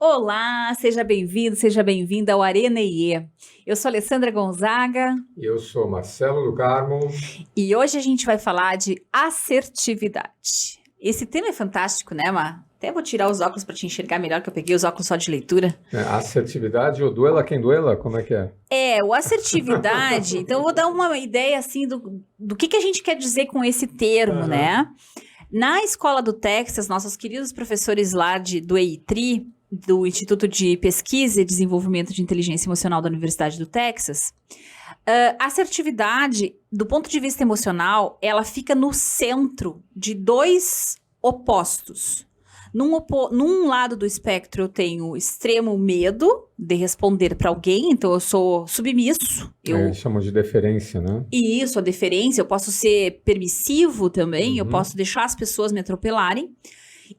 Olá, seja bem-vindo, seja bem-vinda ao Arena IE. Eu sou Alessandra Gonzaga Eu sou Marcelo do Carmo. e hoje a gente vai falar de assertividade. Esse tema é fantástico, né, Mar? Até vou tirar os óculos para te enxergar melhor, que eu peguei os óculos só de leitura. Assertividade ou duela quem duela? Como é que é? O assertividade, então eu vou dar uma ideia assim do que a gente quer dizer com esse termo, né? Na escola do Texas, nossos queridos professores lá do EITRI, do Instituto de Pesquisa e Desenvolvimento de Inteligência Emocional da Universidade do Texas, a assertividade, do ponto de vista emocional, ela fica no centro de dois opostos. Num lado do espectro eu tenho extremo medo de responder para alguém, então eu sou submisso. Eles chamam de deferência, né? E isso, a deferência, eu posso ser permissivo também, eu posso deixar as pessoas me atropelarem.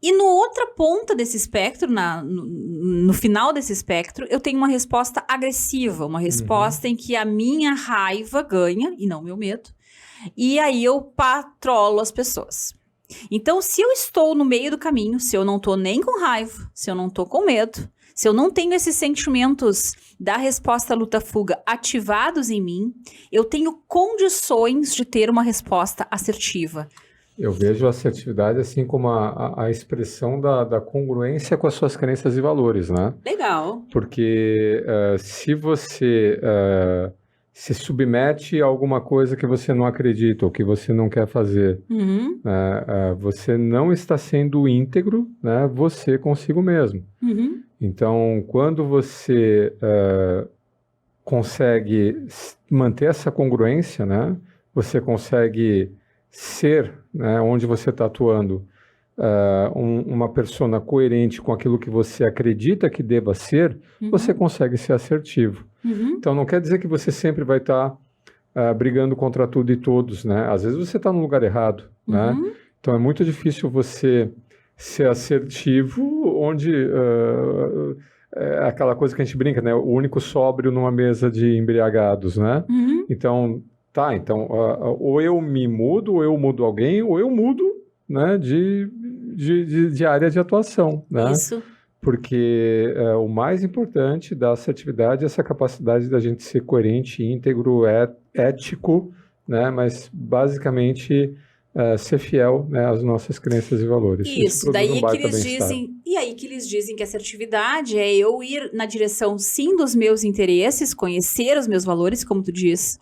E no outra ponta desse espectro, no final desse espectro, eu tenho uma resposta agressiva, uma resposta em que a minha raiva ganha, e não meu medo, e aí eu patrolo as pessoas. Então, se eu estou no meio do caminho, se eu não estou nem com raiva, se eu não estou com medo, se eu não tenho esses sentimentos da resposta luta-fuga ativados em mim, eu tenho condições de ter uma resposta assertiva. Eu vejo a assertividade assim como a expressão da congruência com as suas crenças e valores, né? Legal. Porque se você se submete a alguma coisa que você não acredita ou que você não quer fazer, você não está sendo íntegro, né, você consigo mesmo. Então, quando você consegue manter essa congruência, né, você consegue ser, né, onde você está atuando, uma persona coerente com aquilo que você acredita que deva ser, você consegue ser assertivo. Então, não quer dizer que você sempre vai estar brigando contra tudo e todos, né? Às vezes você está no lugar errado, né? Então, é muito difícil você ser assertivo onde... é aquela coisa que a gente brinca, né? O único sóbrio numa mesa de embriagados, né? Então, ou eu me mudo, ou eu mudo alguém, ou eu mudo, né, de área de atuação, né? Isso. Porque o mais importante da assertividade é essa capacidade da gente ser coerente, íntegro, ético, né? Mas basicamente ser fiel, né, às nossas crenças e valores. Isso, daí que eles dizem, e aí que eles dizem que assertividade é eu ir na direção, sim, dos meus interesses, conhecer os meus valores, como tu diz,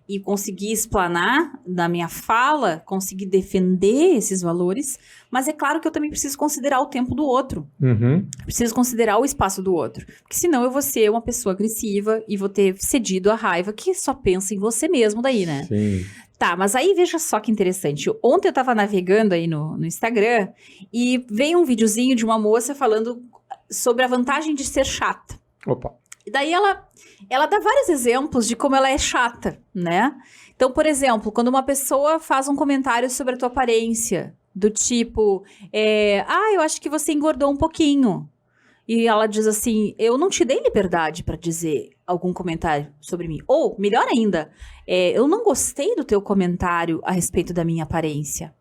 e conseguir explanar na minha fala, conseguir defender esses valores, mas é claro que eu também preciso considerar o tempo do outro. Preciso considerar o espaço do outro, porque senão eu vou ser uma pessoa agressiva e vou ter cedido à raiva que só pensa em você mesmo daí, né? Sim. Tá, mas aí veja só que interessante. Ontem eu tava navegando aí no Instagram e veio um videozinho de uma moça falando sobre a vantagem de ser chata. Opa. E daí ela dá vários exemplos de como ela é chata, né? Então, por exemplo, quando uma pessoa faz um comentário sobre a tua aparência, do tipo, eu acho que você engordou um pouquinho. E ela diz assim, eu não te dei liberdade para dizer algum comentário sobre mim. Ou, melhor ainda, eu não gostei do teu comentário a respeito da minha aparência.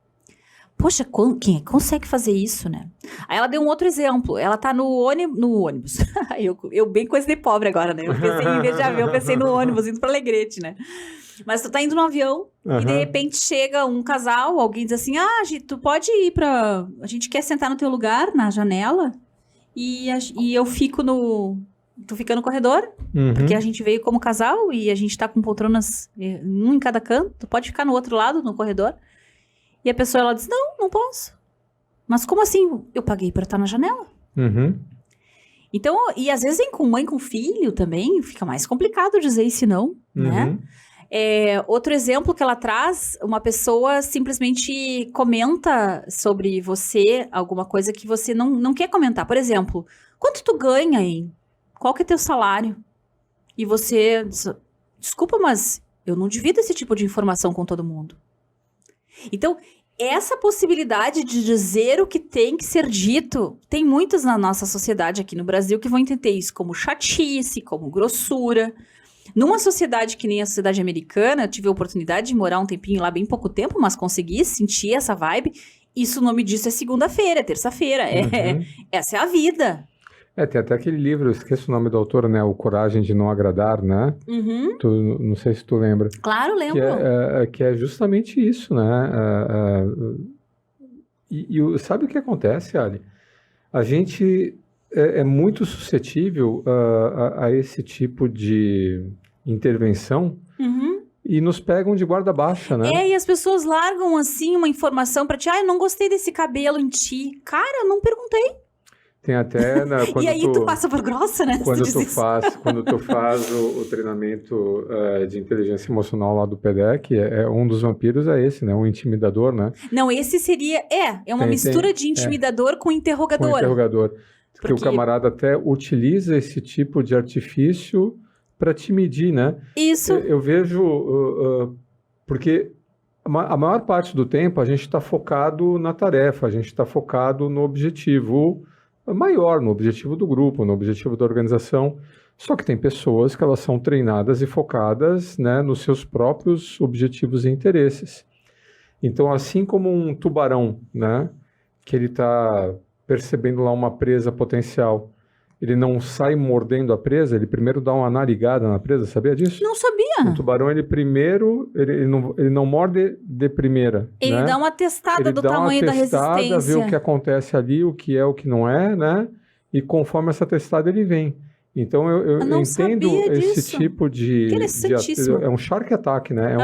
Poxa, quem é que consegue fazer isso, né? Aí ela deu um outro exemplo. Ela tá no ônibus. eu bem coisa de pobre agora, né? Eu pensei em vez de avião, eu pensei no ônibus, indo pra Alegrete, né? Mas tu tá indo no avião e de repente chega um casal, alguém diz assim, tu pode ir pra... A gente quer sentar no teu lugar, na janela, e eu fico Tu fica no corredor, porque a gente veio como casal e a gente tá com poltronas, um em cada canto, tu pode ficar no outro lado, no corredor. E a pessoa, ela diz, não posso. Mas como assim? Eu paguei pra estar na janela. Então, e às vezes com mãe, com filho também, fica mais complicado dizer isso não, né? Outro exemplo que ela traz, uma pessoa simplesmente comenta sobre você, alguma coisa que você não quer comentar. Por exemplo, quanto tu ganha, hein? Qual que é teu salário? E você diz, desculpa, mas eu não divido esse tipo de informação com todo mundo. Então, essa possibilidade de dizer o que tem que ser dito, tem muitos na nossa sociedade aqui no Brasil que vão entender isso como chatice, como grossura. Numa sociedade que nem a sociedade americana, eu tive a oportunidade de morar um tempinho lá, bem pouco tempo, mas consegui sentir essa vibe. Isso, o nome disso é segunda-feira, é terça-feira, essa é a vida. Tem até aquele livro, eu esqueço o nome do autor, né? O Coragem de Não Agradar, né? Uhum. Não sei se tu lembra. Claro, lembro. Que é justamente isso, né? Sabe o que acontece, Ali? A gente é muito suscetível a esse tipo de intervenção Uhum. e nos pegam de guarda baixa, né? E as pessoas largam, assim, uma informação pra ti. Eu não gostei desse cabelo em ti. Cara, eu não perguntei. Tem até... E aí tu passa por grossa, né? Quando tu faz o treinamento de inteligência emocional lá do PEDEC, um dos vampiros é esse, né? Um intimidador, né? Não, esse seria... É uma mistura de intimidador com interrogador. Com interrogador. Porque o camarada até utiliza esse tipo de artifício para te medir, né? Isso. Eu vejo... porque a maior parte do tempo a gente está focado na tarefa, a gente está focado no objetivo maior, no objetivo do grupo, no objetivo da organização. Só que tem pessoas que elas são treinadas e focadas, né, nos seus próprios objetivos e interesses. Então, assim como um tubarão, né, que ele está percebendo lá uma presa potencial, ele não sai mordendo a presa, ele primeiro dá uma narigada na presa, sabia disso? Não sabia. O tubarão, ele não morde de primeira. Ele né? dá uma testada do tamanho da resistência. Vê o que acontece ali, o que é, o que não é, né? E conforme essa testada, ele vem. Então, eu entendo esse tipo de... Interessantíssimo. É um shark attack, né?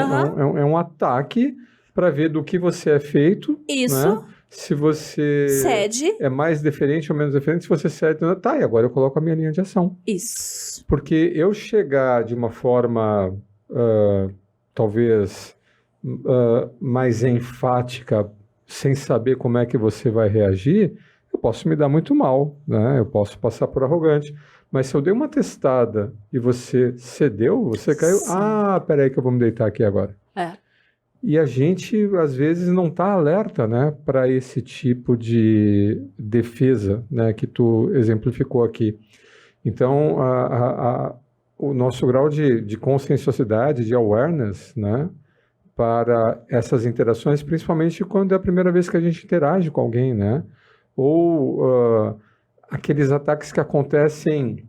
É um ataque para ver do que você é feito. Isso. Né? Se você cede, é mais deferente ou menos deferente, se você cede, tá, e agora eu coloco a minha linha de ação. Isso. Porque eu chegar de uma forma, talvez, mais enfática, sem saber como é que você vai reagir, eu posso me dar muito mal, né? Eu posso passar por arrogante. Mas se eu dei uma testada e você cedeu, você caiu, peraí que eu vou me deitar aqui agora. E a gente, às vezes, não está alerta, né, para esse tipo de defesa, né, que tu exemplificou aqui. Então, o nosso grau de conscienciosidade, de awareness, né, para essas interações, principalmente quando é a primeira vez que a gente interage com alguém, né, ou aqueles ataques que acontecem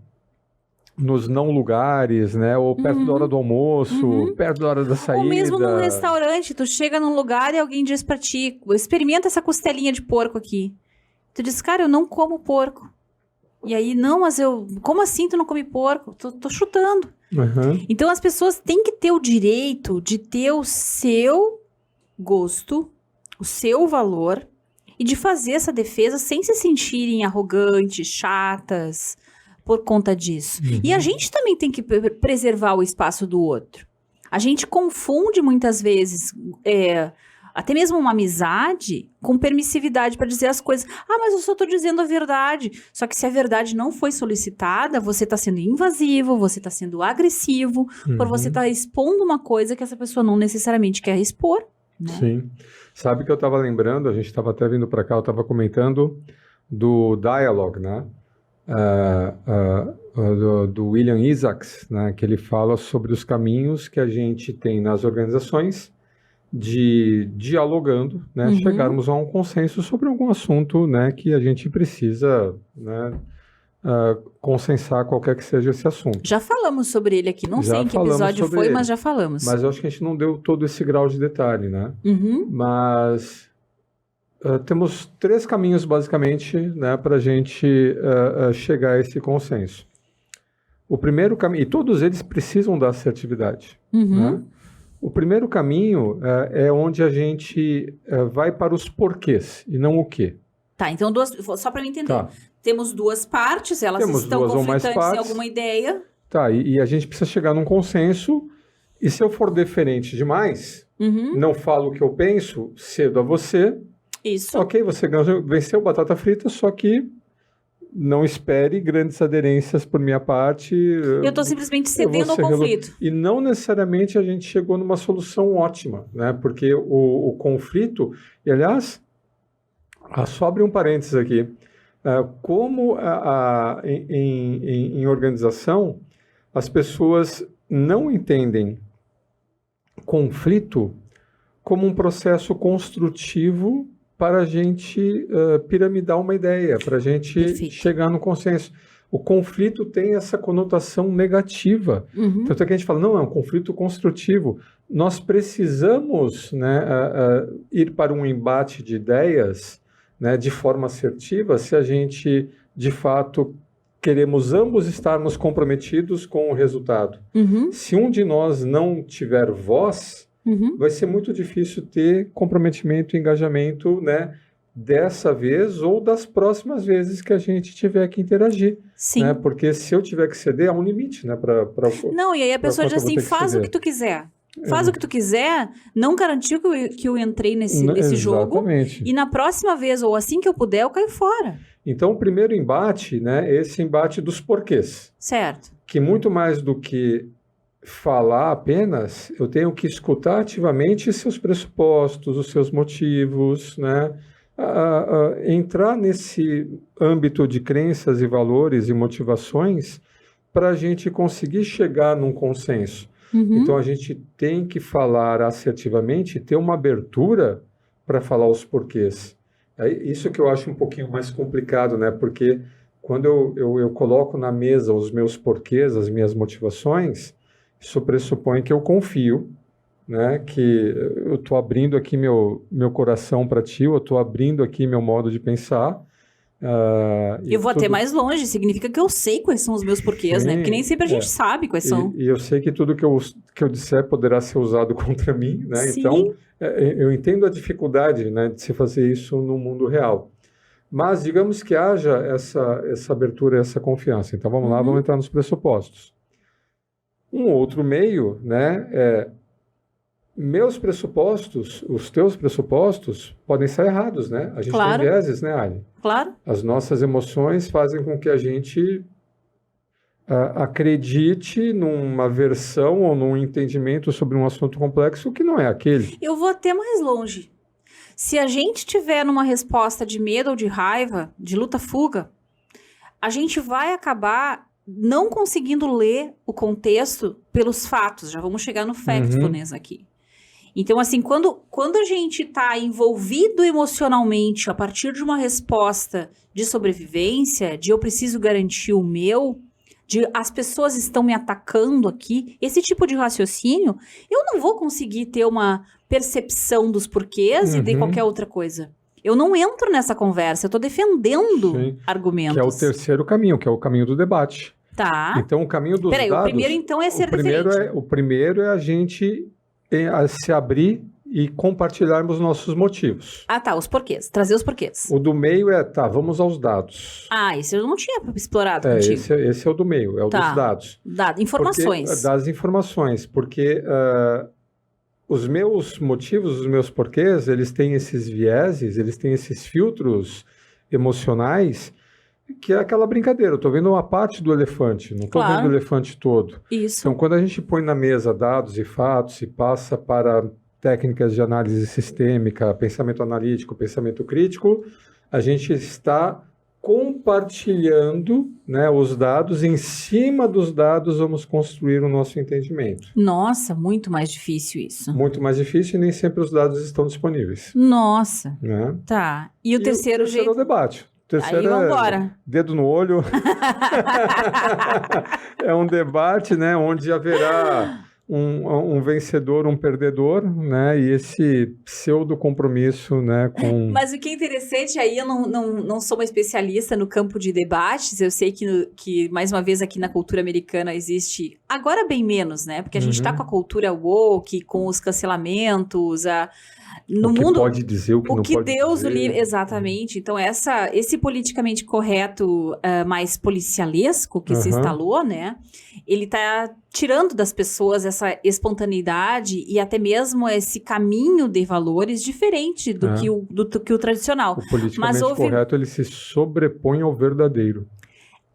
nos não lugares, né? Ou perto da hora do almoço, perto da hora da saída. Ou mesmo num restaurante, tu chega num lugar e alguém diz pra ti, experimenta essa costelinha de porco aqui. Tu diz, cara, eu não como porco. E aí, não, mas como assim tu não come porco? Tô chutando. Então as pessoas têm que ter o direito de ter o seu gosto, o seu valor, e de fazer essa defesa sem se sentirem arrogantes, chatas, por conta disso. E a gente também tem que preservar o espaço do outro. A gente confunde muitas vezes, até mesmo uma amizade, com permissividade para dizer as coisas. Mas eu só tô dizendo a verdade. Só que se a verdade não foi solicitada, você tá sendo invasivo, você tá sendo agressivo, por você tá expondo uma coisa que essa pessoa não necessariamente quer expor. Né? Sim. Sabe que eu estava lembrando, a gente estava até vindo para cá, eu estava comentando do Dialogue, né? Do William Isaacs, né, que ele fala sobre os caminhos que a gente tem nas organizações de dialogando, né, chegarmos a um consenso sobre algum assunto, né, que a gente precisa, né, consensar qualquer que seja esse assunto. Já falamos sobre ele aqui, não sei em que episódio foi, mas já falamos. Mas eu acho que a gente não deu todo esse grau de detalhe, né? Mas... temos 3 caminhos, basicamente, né, para a gente chegar a esse consenso. O primeiro caminho, e todos eles precisam da assertividade. Né? O primeiro caminho é onde a gente vai para os porquês e não o quê. Tá, então só para eu entender. Tá. Temos 2 partes, elas estão conflitantes em alguma ideia. Tá, e a gente precisa chegar num consenso, e se eu for deferente demais, não falo o que eu penso, cedo a você... Isso. Ok, você venceu batata frita, só que não espere grandes aderências por minha parte. Eu estou simplesmente cedendo ao conflito. E não necessariamente a gente chegou numa solução ótima, né? Porque o conflito... E, aliás, só abrir um parênteses aqui. Como em organização, as pessoas não entendem conflito como um processo construtivo para a gente piramidar uma ideia, para a gente Perfeito. chegar no consenso. O conflito tem essa conotação negativa. Uhum. Tanto é que a gente fala, não, é um conflito construtivo. Nós precisamos, né, ir para um embate de ideias, né, de forma assertiva se a gente, de fato, queremos ambos estarmos comprometidos com o resultado. Uhum. Se um de nós não tiver voz, Uhum. vai ser muito difícil ter comprometimento e engajamento, né, dessa vez ou das próximas vezes que a gente tiver que interagir. Sim. Né? Porque se eu tiver que ceder, há um limite, né, para Não, e aí a pessoa diz quanto eu vou assim, ter que faz o ceder. que tu quiser. Faz o que tu quiser, não garantiu que eu entrei nesse jogo. Exatamente. E na próxima vez, ou assim que eu puder, eu caio fora. Então, o primeiro embate, né, é esse embate dos porquês. Certo. Que muito mais do que falar apenas, eu tenho que escutar ativamente seus pressupostos, os seus motivos, né? Entrar nesse âmbito de crenças e valores e motivações para a gente conseguir chegar num consenso. Uhum. Então, a gente tem que falar assertivamente, ter uma abertura para falar os porquês. É isso que eu acho um pouquinho mais complicado, né? Porque quando eu coloco na mesa os meus porquês, as minhas motivações, isso pressupõe que eu confio, né? Que eu estou abrindo aqui meu coração para ti, eu estou abrindo aqui meu modo de pensar. Eu vou até mais longe, significa que eu sei quais são os meus porquês, né? Porque nem sempre a gente sabe quais são. E eu sei que tudo que eu disser poderá ser usado contra mim, né? Sim. Então, eu entendo a dificuldade, né, de se fazer isso no mundo real. Mas digamos que haja essa abertura, essa confiança. Então, vamos lá, vamos entrar nos pressupostos. Um outro meio, né, meus pressupostos, os teus pressupostos podem estar errados, né? A gente tem vieses, né, Ali? Claro. As nossas emoções fazem com que a gente acredite numa versão ou num entendimento sobre um assunto complexo que não é aquele. Eu vou até mais longe. Se a gente tiver numa resposta de medo ou de raiva, de luta-fuga, a gente vai acabar não conseguindo ler o contexto pelos fatos. Já vamos chegar no factfulness aqui. Então, assim, quando a gente está envolvido emocionalmente a partir de uma resposta de sobrevivência, de eu preciso garantir o meu, de as pessoas estão me atacando aqui, esse tipo de raciocínio, eu não vou conseguir ter uma percepção dos porquês e de qualquer outra coisa. Eu não entro nessa conversa, eu estou defendendo argumentos. Que é o terceiro caminho, que é o caminho do debate. Tá. Então, o caminho dos dados... o primeiro, então, é ser diferente. O primeiro é a gente se abrir e compartilharmos nossos motivos. Ah, tá, os porquês, trazer os porquês. O do meio vamos aos dados. Ah, esse eu não tinha explorado contigo. Esse é o do meio, é o dos dados. Informações. Das informações, porque os meus motivos, os meus porquês, eles têm esses vieses, eles têm esses filtros emocionais, que é aquela brincadeira, eu estou vendo uma parte do elefante, não estou vendo o elefante todo. Isso. Então, quando a gente põe na mesa dados e fatos e passa para técnicas de análise sistêmica, pensamento analítico, pensamento crítico, a gente está compartilhando, né, os dados, em cima dos dados vamos construir o nosso entendimento. Nossa, muito mais difícil isso. Muito mais difícil e nem sempre os dados estão disponíveis. Nossa. Né? Tá. E o terceiro jeito? É o debate. Terceiro aí vambora. Dedo no olho. É um debate, né, onde haverá um vencedor, um perdedor, né, e esse pseudo compromisso, né, com... Mas o que é interessante aí, eu não sou uma especialista no campo de debates, eu sei que mais uma vez aqui na cultura americana existe, agora bem menos, né, porque a gente tá com a cultura woke, com os cancelamentos, no o que mundo, pode dizer, o que não pode Deus dizer. O livre, exatamente. Então, esse politicamente correto mais policialesco que se instalou, né? Ele tá tirando das pessoas essa espontaneidade e até mesmo esse caminho de valores diferente do que o tradicional. O politicamente correto, ele se sobrepõe ao verdadeiro.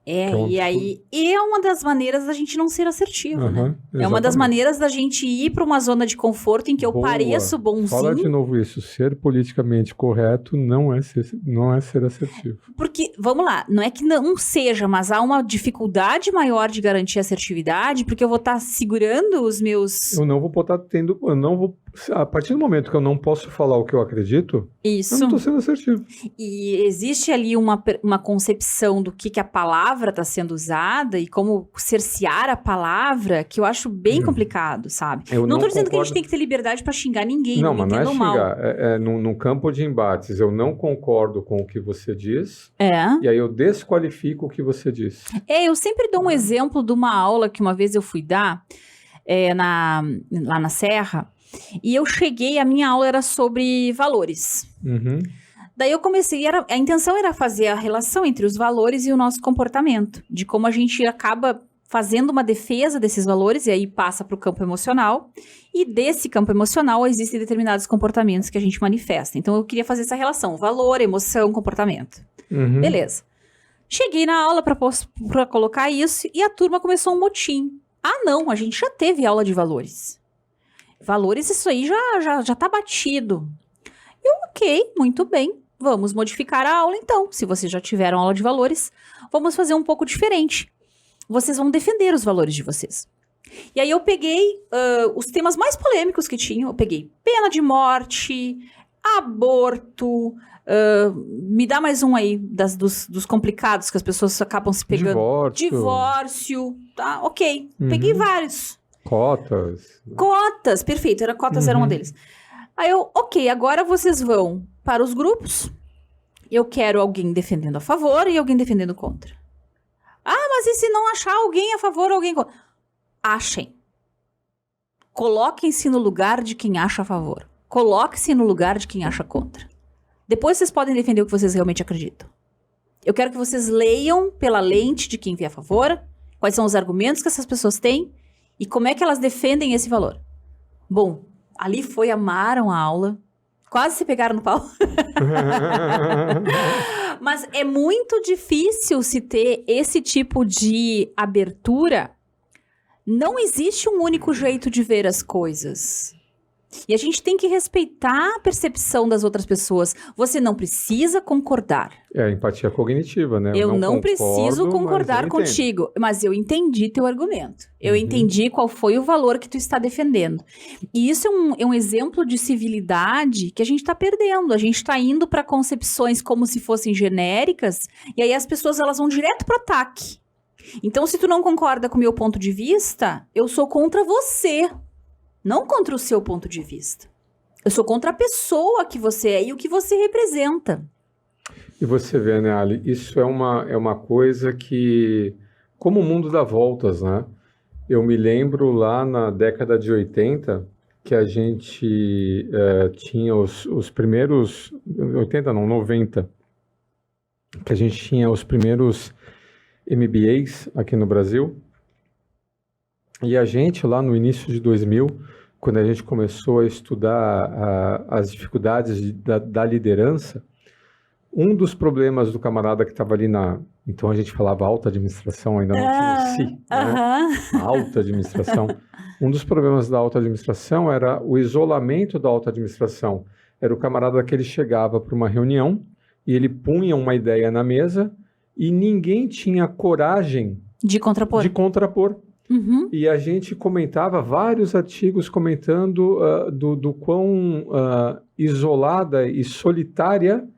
E aí é uma das maneiras da gente não ser assertivo, né? Exatamente. É uma das maneiras da gente ir para uma zona de conforto em que eu pareço bonzinho. Fala de novo isso, ser politicamente correto não é ser assertivo. Porque, vamos lá, não é que não seja, mas há uma dificuldade maior de garantir assertividade, porque eu vou estar segurando os meus... Eu não vou A partir do momento que eu não posso falar o que eu acredito, eu Isso. não estou sendo assertivo. E existe ali uma concepção do que a palavra está sendo usada e como cercear a palavra, que eu acho bem complicado, sabe? Eu Não não tô dizendo que a gente concordo. tem que ter liberdade para xingar ninguém, Não, não me mas não é entendam mal. xingar. No campo de embates, eu não concordo com o que você diz, É. e aí eu desqualifico o que você diz. Eu sempre dou um exemplo de uma aula que uma vez eu fui dar lá na Serra, e eu cheguei, a minha aula era sobre valores. Uhum. Daí eu comecei, a intenção era fazer a relação entre os valores e o nosso comportamento, de como a gente acaba fazendo uma defesa desses valores e aí passa para o campo emocional, e desse campo emocional existem determinados comportamentos que a gente manifesta. Então eu queria fazer essa relação, valor, emoção, comportamento. Uhum. Beleza. Cheguei na aula para colocar isso e a turma começou um motim. Ah, não, a gente já teve aula de valores. Valores, isso aí já tá batido. Ok, muito bem. Vamos modificar a aula então. Se vocês já tiveram aula de valores, vamos fazer um pouco diferente. Vocês vão defender os valores de vocês. E aí eu peguei os temas mais polêmicos que tinham. Eu peguei pena de morte, aborto. Me dá mais um aí dos complicados que as pessoas acabam se pegando. Divórcio, tá? Ok. Peguei vários. Cotas, perfeito. Cotas era uma deles. Aí ok, agora vocês vão para os grupos. Eu quero alguém defendendo a favor e alguém defendendo contra. Ah, mas e se não achar alguém a favor ou alguém contra? Achem. Coloquem-se no lugar de quem acha a favor. Coloquem-se no lugar de quem acha contra. Depois vocês podem defender o que vocês realmente acreditam. Eu quero que vocês leiam pela lente de quem vê a favor, quais são os argumentos que essas pessoas têm e como é que elas defendem esse valor. Bom, ali amaram a aula, quase se pegaram no pau. Mas é muito difícil se ter esse tipo de abertura. Não existe um único jeito de ver as coisas. E a gente tem que respeitar a percepção das outras pessoas. Você não precisa concordar. É a empatia cognitiva, né? Eu não preciso concordar contigo, mas eu entendi teu argumento. Eu entendi qual foi o valor que tu está defendendo. E isso é um exemplo de civilidade que a gente está perdendo. A gente está indo para concepções como se fossem genéricas, e aí as pessoas elas vão direto para o ataque. Então, se tu não concorda com o meu ponto de vista, eu sou contra você. Não contra o seu ponto de vista. Eu sou contra a pessoa que você é e o que você representa. E você vê, né, Ali, isso é uma coisa que, como o mundo dá voltas, né? Eu me lembro lá na década de 80, que a gente tinha os primeiros, 80 não, 90, que a gente tinha os primeiros MBAs aqui no Brasil. E a gente, lá no início de 2000, quando a gente começou a estudar as dificuldades da liderança, um dos problemas do camarada que estava ali Então a gente falava alta administração, ainda não tinha o si, né? Alta administração. Um dos problemas da alta administração era o isolamento da alta administração. Era o camarada que ele chegava para uma reunião e ele punha uma ideia na mesa e ninguém tinha coragem de contrapor. E a gente comentava vários artigos comentando do quão isolada e solitária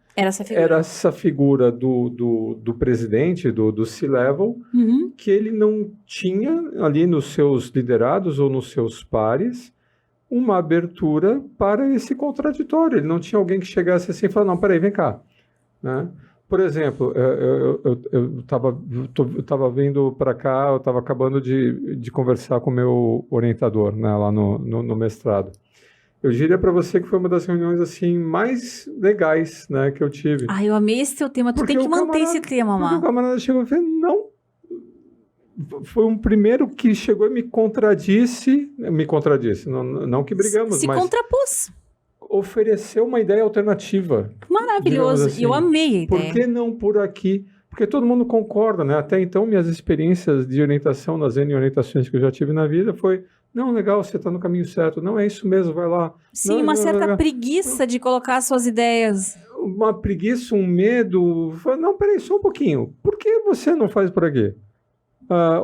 era essa figura do presidente, do C-Level, que ele não tinha ali nos seus liderados ou nos seus pares uma abertura para esse contraditório. Ele não tinha alguém que chegasse assim e falasse, não, peraí, vem cá, né? Por exemplo, eu estava vindo para cá, eu estava acabando de conversar com o meu orientador, né, lá no mestrado. Eu diria para você que foi uma das reuniões assim mais legais, né, que eu tive. Eu amei esse teu tema. Tu tem que manter esse tema, Má. Porque o camarada chegou e falou, não. Foi um primeiro que chegou e me contradisse, não que brigamos, mas... Se contrapôs. Ofereceu uma ideia alternativa. Maravilhoso. Assim. Eu amei a ideia. Por que não por aqui? Porque todo mundo concorda, né? Até então, minhas experiências de orientação, nas N orientações que eu já tive na vida, foi, não, legal, você está no caminho certo. Não, é isso mesmo, vai lá. Sim, uma certa preguiça de colocar suas ideias. Uma preguiça, um medo. Não, peraí, só um pouquinho. Por que você não faz por aqui?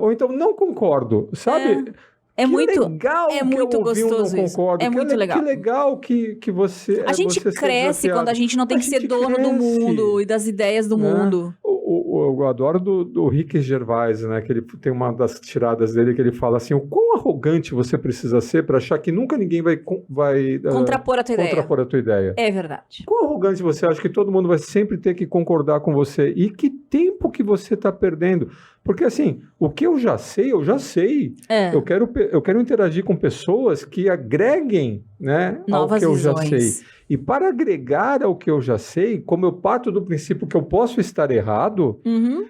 Ou então, não concordo, sabe? É que muito, legal é que muito eu ouvi gostoso não isso. concordo. É muito legal. Que legal que você A gente você ser cresce quando a desafiado. gente não tem A que ser gente dono do mundo cresce, e das ideias do né? mundo. Eu adoro do Rick Gervais, né? Que ele tem uma das tiradas dele que ele fala assim: o quão arrogante você precisa ser para achar que nunca ninguém vai Contrapor a tua ideia. contrapor a tua ideia. É verdade. Quão arrogante você acha que todo mundo vai sempre ter que concordar com você? E que tempo que você está perdendo? Porque assim, o que eu já sei, eu já sei. É. Eu quero interagir com pessoas que agreguem, né, ao Novas que eu já visões. sei. E para agregar ao que eu já sei, como eu parto do princípio que eu posso estar errado, Uhum.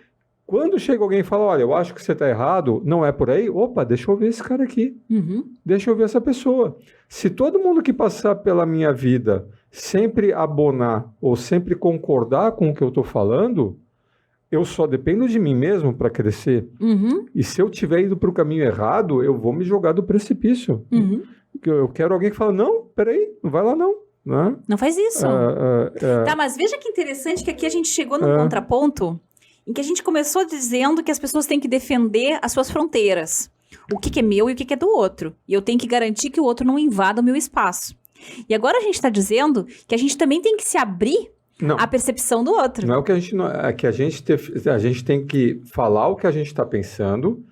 quando chega alguém e fala, olha, eu acho que você está errado, não é por aí, opa, deixa eu ver esse cara aqui, Uhum. deixa eu ver essa pessoa. Se todo mundo que passar pela minha vida sempre abonar ou sempre concordar com o que eu estou falando, eu só dependo de mim mesmo para crescer. Uhum. E se eu tiver ido para o caminho errado, eu vou me jogar do precipício. Uhum. Eu quero alguém que fala, não, peraí, não vai lá não. Né? Não faz isso. Tá, Tá, mas veja que interessante que aqui a gente chegou num contraponto em que a gente começou dizendo que as pessoas têm que defender as suas fronteiras. O que é meu e o que é do outro. E eu tenho que garantir que o outro não invada o meu espaço. E agora a gente está dizendo que a gente também tem que se abrir não. à percepção do outro. Não é o que a gente... É que a gente tem que falar o que a gente está pensando.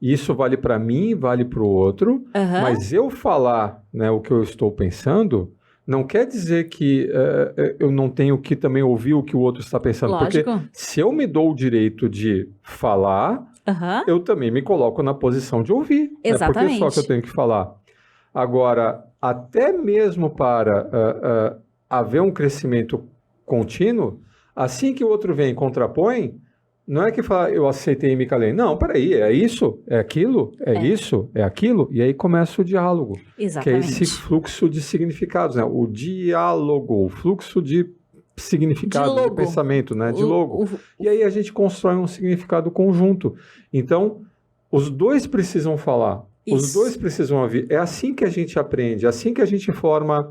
E isso vale para mim, vale para o outro. Uhum. Mas eu falar, né, o que eu estou pensando... Não quer dizer que eu não tenho que também ouvir o que o outro está pensando. Lógico. Porque se eu me dou o direito de falar, Uhum. eu também me coloco na posição de ouvir. Exatamente. Né? Porque só que eu tenho que falar. Agora, até mesmo para haver um crescimento contínuo, assim que o outro vem e contrapõe, não é que fala, eu aceitei e me calei. Não, peraí, é isso? É aquilo? É isso? É aquilo? E aí começa o diálogo. Exatamente. Que é esse fluxo de significados, né? O diálogo, o fluxo de significado, de pensamento, né? De logo. E aí a gente constrói um significado conjunto. Então, os dois precisam falar. Isso. Os dois precisam ouvir. É assim que a gente aprende, é assim que a gente forma...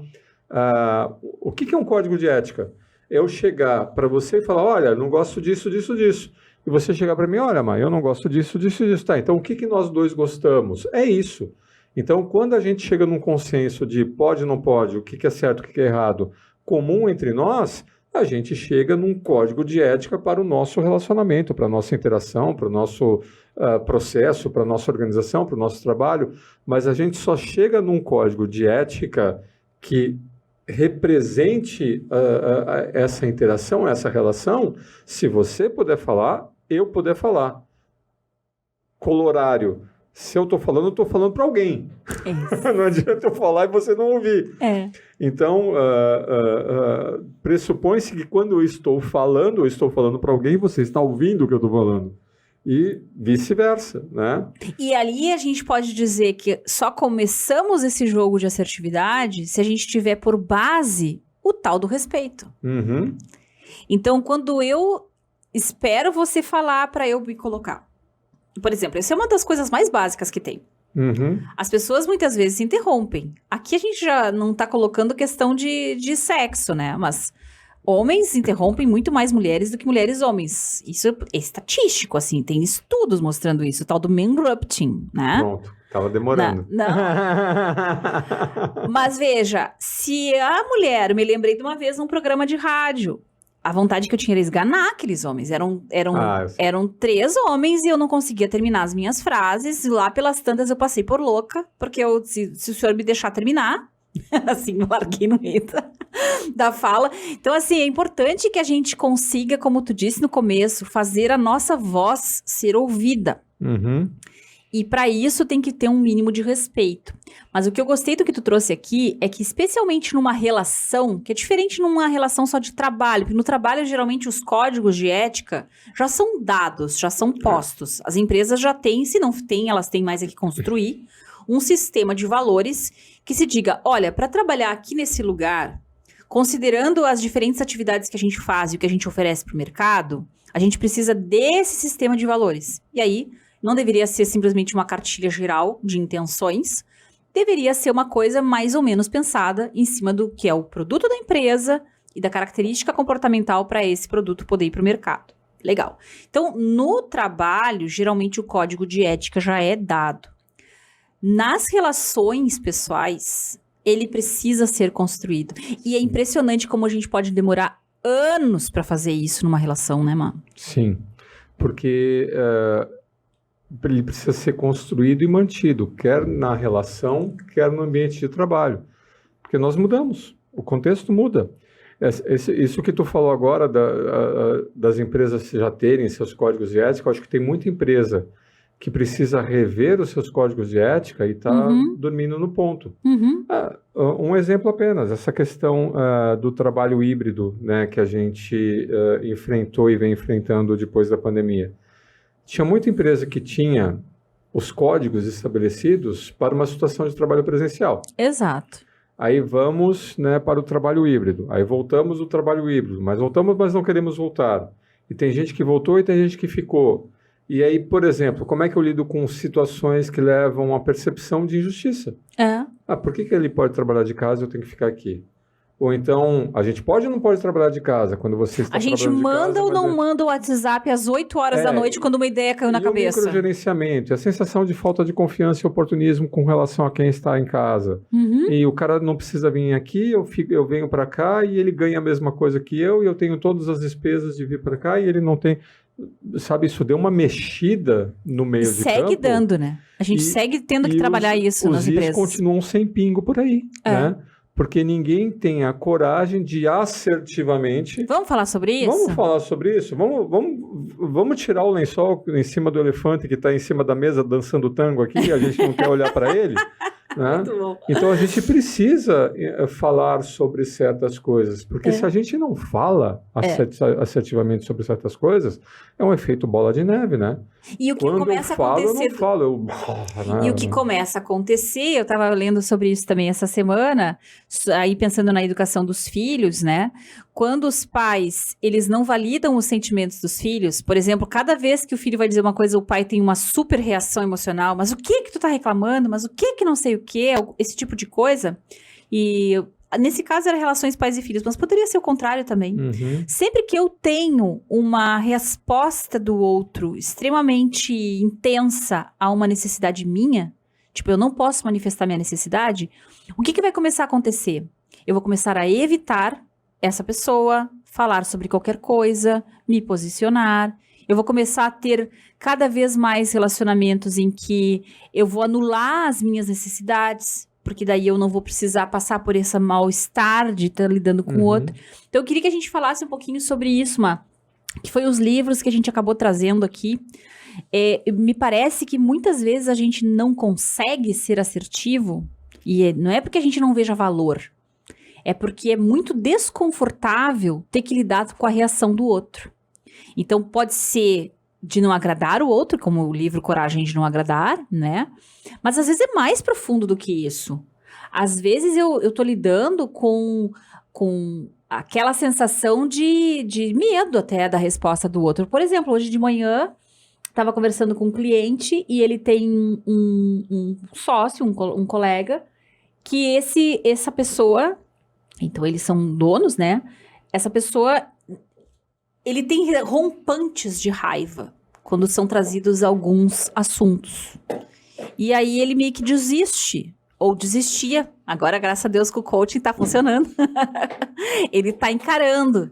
o que é um código de ética? Eu chegar para você e falar, olha, não gosto disso, disso, disso. E você chegar para mim, olha, mãe, eu não gosto disso, disso, disso. Tá, então o que nós dois gostamos? É isso. Então, quando a gente chega num consenso de pode, não pode, o que é certo, o que é errado, comum entre nós, a gente chega num código de ética para o nosso relacionamento, para a nossa interação, para o nosso processo, para a nossa organização, para o nosso trabalho. Mas a gente só chega num código de ética que represente essa interação, essa relação, se você puder falar, eu puder falar. Colorário. Se eu estou falando para alguém. Não adianta eu falar e você não ouvir. Então, pressupõe-se que quando eu estou falando para alguém, você está ouvindo o que eu estou falando. E vice-versa, né? E ali a gente pode dizer que só começamos esse jogo de assertividade se a gente tiver por base o tal do respeito. Uhum. Então, quando eu espero você falar para eu me colocar. Por exemplo, essa é uma das coisas mais básicas que tem. Uhum. As pessoas muitas vezes se interrompem. Aqui a gente já não tá colocando questão de sexo, né? Mas homens interrompem muito mais mulheres do que mulheres homens. Isso é estatístico, assim. Tem estudos mostrando isso. O tal do manrupting, né? Pronto. Tava demorando. Não. Mas veja, se a mulher... Eu me lembrei de uma vez num programa de rádio. A vontade que eu tinha era esganar aqueles homens. Eram 3 homens e eu não conseguia terminar as minhas frases. E lá pelas tantas eu passei por louca. Porque se o senhor me deixar terminar... assim, eu larguei no meio da fala. Então, assim, é importante que a gente consiga, como tu disse no começo, fazer a nossa voz ser ouvida. Uhum. E para isso tem que ter um mínimo de respeito. Mas o que eu gostei do que tu trouxe aqui é que, especialmente numa relação, que é diferente numa relação só de trabalho, porque no trabalho, geralmente, os códigos de ética já são dados, já são postos. As empresas já têm, se não têm, elas têm mais é que construir um sistema de valores que se diga, olha, para trabalhar aqui nesse lugar, considerando as diferentes atividades que a gente faz e o que a gente oferece para o mercado, a gente precisa desse sistema de valores. E aí, não deveria ser simplesmente uma cartilha geral de intenções, deveria ser uma coisa mais ou menos pensada em cima do que é o produto da empresa e da característica comportamental para esse produto poder ir para o mercado. Legal. Então, no trabalho, geralmente o código de ética já é dado. nas relações pessoais, ele precisa ser construído. E é impressionante como a gente pode demorar anos para fazer isso numa relação, né, mano? Sim, porque ele precisa ser construído e mantido, quer na relação, quer no ambiente de trabalho. Porque nós mudamos, o contexto muda. Isso que tu falou agora das empresas já terem seus códigos de ética, eu acho que tem muita empresa que precisa rever os seus códigos de ética e está dormindo no ponto. Um exemplo apenas, essa questão do trabalho híbrido, né, que a gente enfrentou e vem enfrentando depois da pandemia. Tinha muita empresa que tinha os códigos estabelecidos para uma situação de trabalho presencial. Exato. Aí vamos, né, para o trabalho híbrido. Aí voltamos do trabalho híbrido, mas voltamos, mas não queremos voltar. E tem gente que voltou e tem gente que ficou. E aí, por exemplo, como é que eu lido com situações que levam a percepção de injustiça? Por que ele pode trabalhar de casa e eu tenho que ficar aqui? Ou então, a gente pode ou não pode trabalhar de casa quando você está trabalhando de casa? A gente manda ou não manda o WhatsApp às 8 horas da noite quando uma ideia caiu na cabeça? O microgerenciamento, a sensação de falta de confiança e oportunismo com relação a quem está em casa. E o cara não precisa vir aqui, eu venho para cá e ele ganha a mesma coisa que eu e eu tenho todas as despesas de vir para cá e ele não tem... Sabe, isso deu uma mexida no meio de campo. Segue dando, né? A gente segue tendo que trabalhar isso nas empresas. Os continuam sem pingo por aí, né? Porque ninguém tem a coragem de assertivamente... Vamos falar sobre isso? Vamos falar sobre isso? Vamos tirar o lençol em cima do elefante que está em cima da mesa dançando tango aqui e a gente não quer olhar para ele? Né? Muito bom. Então a gente precisa falar sobre certas coisas, porque se a gente não fala assertivamente sobre certas coisas, é um efeito bola de neve, né? E o que Quando começa eu falo, a acontecer... eu não falo. E o que começa a acontecer, eu estava lendo sobre isso também essa semana, aí pensando na educação dos filhos, né? Quando os pais, eles não validam os sentimentos dos filhos, por exemplo, cada vez que o filho vai dizer uma coisa, o pai tem uma super reação emocional, mas o que tu tá reclamando? Mas o que não sei o que? Esse tipo de coisa. E nesse caso era relações pais e filhos, mas poderia ser o contrário também. Sempre que eu tenho uma resposta do outro extremamente intensa a uma necessidade minha, tipo, eu não posso manifestar minha necessidade, o que vai começar a acontecer? Eu vou começar a evitar essa pessoa, falar sobre qualquer coisa, me posicionar. Eu vou começar a ter cada vez mais relacionamentos em que eu vou anular as minhas necessidades, porque daí eu não vou precisar passar por esse mal-estar de estar lidando com o outro. Então eu queria que a gente falasse um pouquinho sobre isso, que foi os livros que a gente acabou trazendo aqui. Me parece que muitas vezes a gente não consegue ser assertivo, e não é porque a gente não veja valor, é porque é muito desconfortável ter que lidar com a reação do outro. Então, pode ser de não agradar o outro, como o livro Coragem de Não Agradar, né? Mas, às vezes, é mais profundo do que isso. Às vezes, eu tô lidando com aquela sensação de medo até da resposta do outro. Por exemplo, hoje de manhã, estava conversando com um cliente e ele tem um sócio, um colega, que essa pessoa... Então, eles são donos, né? Essa pessoa, ele tem rompantes de raiva quando são trazidos alguns assuntos. E aí, ele meio que desiste, ou desistia. Agora, graças a Deus, que o coaching tá funcionando. Ele tá encarando.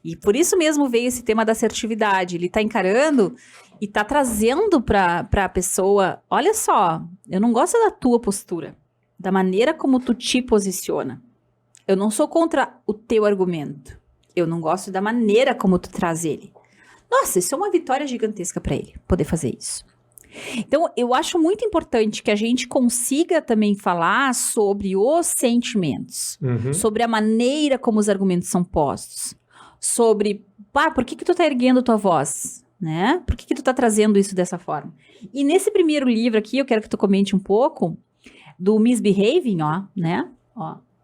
E por isso mesmo veio esse tema da assertividade. Ele tá encarando e tá trazendo pra pessoa, olha só, eu não gosto da tua postura, da maneira como tu te posiciona. Eu não sou contra o teu argumento. Eu não gosto da maneira como tu traz ele. Nossa, isso é uma vitória gigantesca para ele, poder fazer isso. Então, eu acho muito importante que a gente consiga também falar sobre os sentimentos. Sobre a maneira como os argumentos são postos. Sobre, por que tu tá erguendo tua voz? Né? Por que tu tá trazendo isso dessa forma? E nesse primeiro livro aqui, eu quero que tu comente um pouco do Misbehaving, né?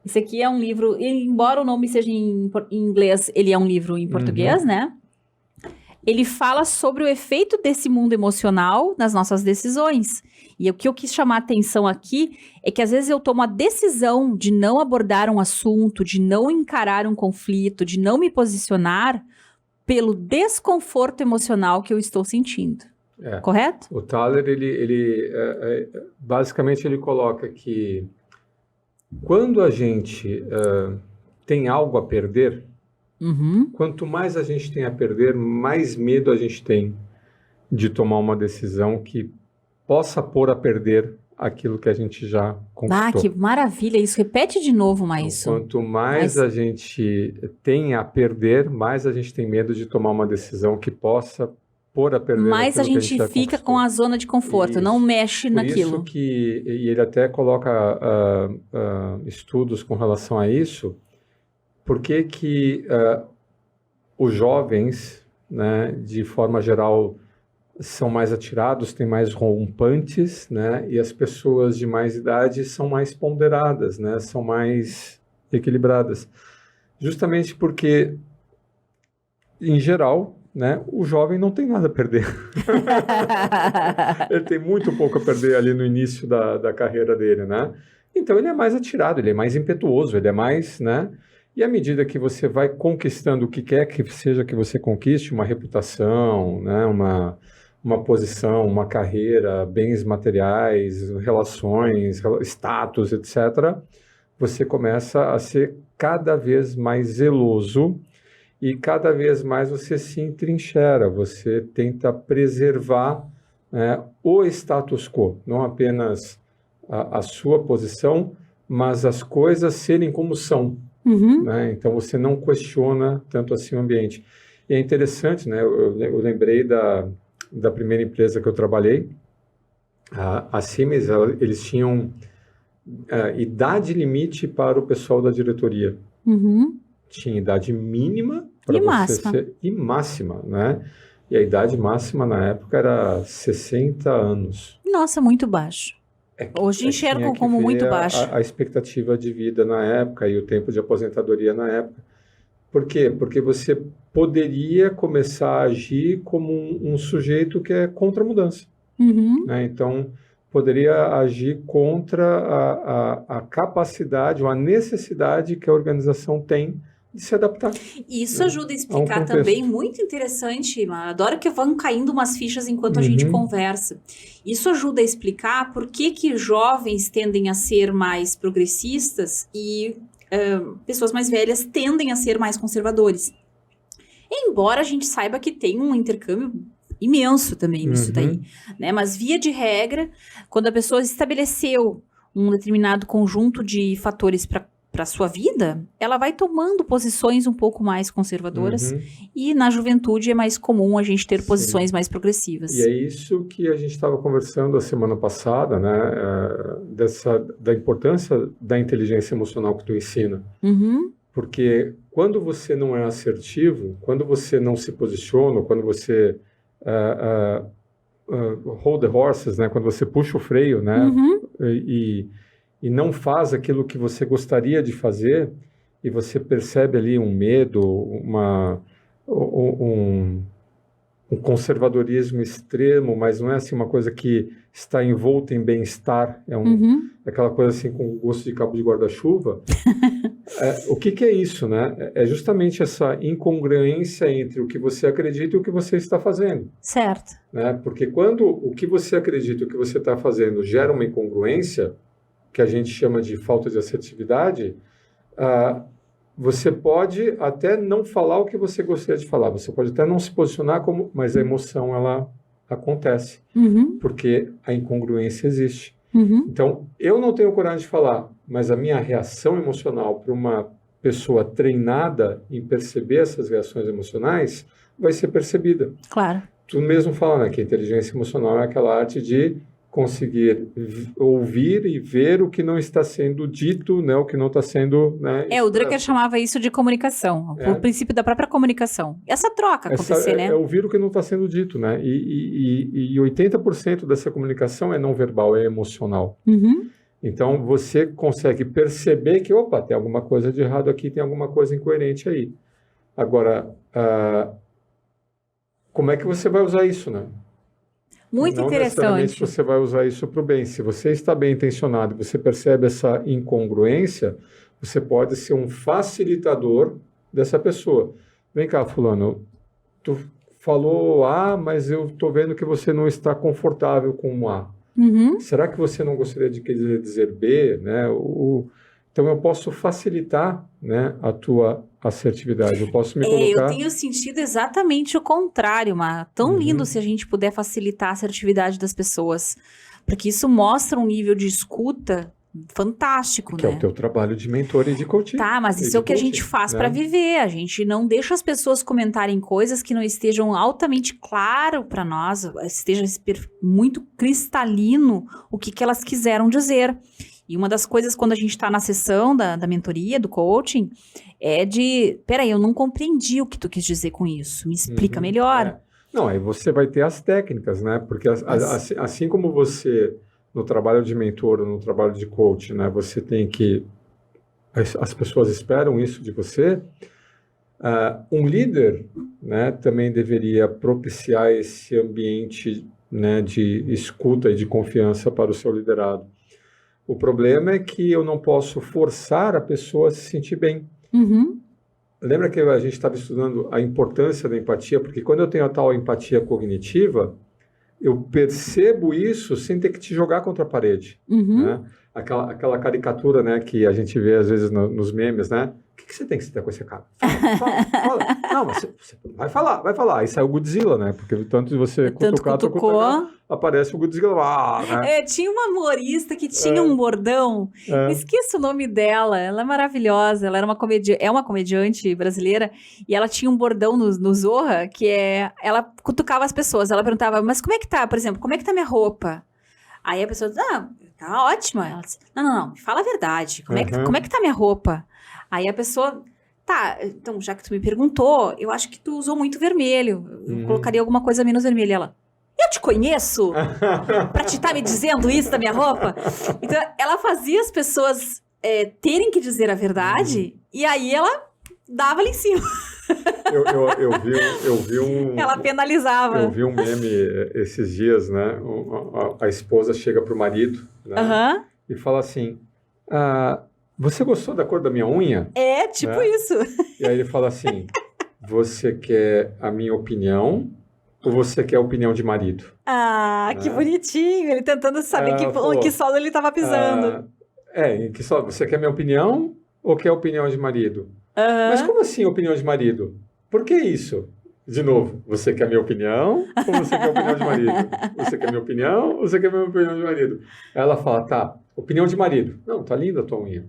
Esse aqui é um livro, embora o nome seja em inglês, ele é um livro em português, né? Ele fala sobre o efeito desse mundo emocional nas nossas decisões. E o que eu quis chamar a atenção aqui é que às vezes eu tomo a decisão de não abordar um assunto, de não encarar um conflito, de não me posicionar pelo desconforto emocional que eu estou sentindo. Correto? O Thaler, basicamente, ele coloca que quando a gente tem algo a perder, quanto mais a gente tem a perder, mais medo a gente tem de tomar uma decisão que possa pôr a perder aquilo que a gente já conquistou. Que maravilha isso. Repete de novo mais isso. Quanto mais a gente tem a perder, mais a gente tem medo de tomar uma decisão que possa pôr a perder mais a aquilo que gente já fica conquistou. com a zona de conforto, Isso. não mexe Por naquilo. isso que, e ele até coloca estudos com relação a isso, por que os jovens, né, de forma geral, são mais atirados, têm mais rompantes, né, e as pessoas de mais idade são mais ponderadas, né, são mais equilibradas. Justamente porque, em geral, né, o jovem não tem nada a perder. Ele tem muito pouco a perder ali no início da carreira dele, né? Então ele é mais atirado, ele é mais impetuoso, ele é mais, né? E à medida que você vai conquistando o que quer que seja que você conquiste, uma reputação, né, uma posição, uma carreira, bens materiais, relações, status, etc., você começa a ser cada vez mais zeloso e cada vez mais você se entrincheira, você tenta preservar, né, o status quo, não apenas a sua posição, mas as coisas serem como são. Né? Então você não questiona tanto assim o ambiente. E é interessante, né? Eu lembrei da primeira empresa que eu trabalhei, a Siemens, eles tinham idade limite para o pessoal da diretoria. Tinha idade mínima para você ser, e máxima, né? E a idade máxima na época era 60 anos. Nossa, muito baixo. Hoje enxergam como muito baixo. A expectativa de vida na época e o tempo de aposentadoria na época. Por quê? Porque você poderia começar a agir como um sujeito que é contra a mudança. Né? Então, poderia agir contra a capacidade ou a necessidade que a organização tem de se adaptar. Isso ajuda a explicar também, muito interessante, adoro que vão caindo umas fichas enquanto a gente conversa. Isso ajuda a explicar por que jovens tendem a ser mais progressistas e pessoas mais velhas tendem a ser mais conservadores. Embora a gente saiba que tem um intercâmbio imenso também nisso daí, né? Mas via de regra, quando a pessoa estabeleceu um determinado conjunto de fatores para a sua vida, ela vai tomando posições um pouco mais conservadoras e na juventude é mais comum a gente ter posições mais progressivas. E é isso que a gente estava conversando a semana passada, né? Da importância da inteligência emocional que tu ensina. Porque quando você não é assertivo, quando você não se posiciona, quando você hold the horses, né? Quando você puxa o freio, né? E não faz aquilo que você gostaria de fazer, e você percebe ali um medo, um conservadorismo extremo, mas não é assim uma coisa que está envolta em bem-estar, aquela coisa assim com gosto de cabo de guarda-chuva. O que é isso, né? É justamente essa incongruência entre o que você acredita e o que você está fazendo. Certo. Né? Porque quando o que você acredita e o que você está fazendo gera uma incongruência, que a gente chama de falta de assertividade, você pode até não falar o que você gostaria de falar, você pode até não se posicionar mas a emoção, ela acontece, porque a incongruência existe. Então, eu não tenho coragem de falar, mas a minha reação emocional para uma pessoa treinada em perceber essas reações emocionais vai ser percebida. Claro. Tu mesmo fala, né, que a inteligência emocional é aquela arte de conseguir ouvir e ver o que não está sendo dito, né, o que não está sendo... Né, o Drucker chamava isso de comunicação, o princípio da própria comunicação. Essa troca acontecer, né? É ouvir o que não está sendo dito, né? E 80% dessa comunicação é não verbal, é emocional. Então, você consegue perceber que, opa, tem alguma coisa de errado aqui, tem alguma coisa incoerente aí. Agora, como é que você vai usar isso, né? Muito interessante. Não necessariamente você vai usar isso para o bem. Se você está bem intencionado e você percebe essa incongruência, você pode ser um facilitador dessa pessoa. Vem cá, fulano, tu falou A, mas eu estou vendo que você não está confortável com o A. Uhum. Será que você não gostaria de dizer B, né? Então eu posso facilitar, né, a tua assertividade. Eu posso me Eu colocar. tenho sentido exatamente o contrário, mas tão lindo se a gente puder facilitar a assertividade das pessoas, porque isso mostra um nível de escuta fantástico, Que é né? o teu trabalho de mentor e de coaching. Tá, mas isso é o que a gente faz para viver. A gente não deixa as pessoas comentarem coisas que não estejam altamente claro para nós, esteja muito cristalino o que elas quiseram dizer. E uma das coisas quando a gente está na sessão da mentoria, do coaching, é de, peraí, eu não compreendi o que tu quis dizer com isso. Me explica melhor. Não, aí você vai ter as técnicas, né? Porque assim como você, no trabalho de mentor, no trabalho de coach, né? Você tem que... As pessoas esperam isso de você. Um líder, né, também deveria propiciar esse ambiente, né, de escuta e de confiança para o seu liderado. O problema é que eu não posso forçar a pessoa a se sentir bem. Uhum. Lembra que a gente estava estudando a importância da empatia? Porque quando eu tenho a tal empatia cognitiva, eu percebo isso sem ter que te jogar contra a parede. Uhum. Né? Aquela caricatura, né, que a gente vê às vezes nos memes, né? O que você tem que se ter com esse cara? Fala. Não, mas você vai falar. Aí sai o Godzilla, né? Porque tanto de você cutucar, aparece o Godzilla. Né? Tinha uma humorista que tinha um bordão, esqueço o nome dela, ela é maravilhosa, ela era uma comediante brasileira, e ela tinha um bordão no Zorra, que ela cutucava as pessoas, ela perguntava, mas como é que tá, por exemplo, como é que tá minha roupa? Aí a pessoa diz, tá ótima. Ela diz, não, me fala a verdade, como é que tá minha roupa? Aí a pessoa, tá, então já que tu me perguntou, eu acho que tu usou muito vermelho, eu colocaria alguma coisa menos vermelha. Ela, eu te conheço pra te estar me dizendo isso da minha roupa? Então ela fazia as pessoas terem que dizer a verdade, e aí ela dava ali em cima. Eu vi um... Ela penalizava. Eu vi um meme esses dias, né? A esposa chega pro marido, né? E fala assim, você gostou da cor da minha unha? Tipo isso. E aí ele fala assim, você quer a minha opinião ou você quer a opinião de marido? Que bonitinho. Ele tentando saber em que solo ele estava pisando. Em que solo? Você quer minha opinião ou quer a opinião de marido? Mas como assim opinião de marido? Por que isso? De novo, você quer minha opinião ou você quer a opinião de marido? Você quer minha opinião ou você quer a minha opinião de marido? Aí ela fala, tá, opinião de marido. Não, tá linda a tua unha.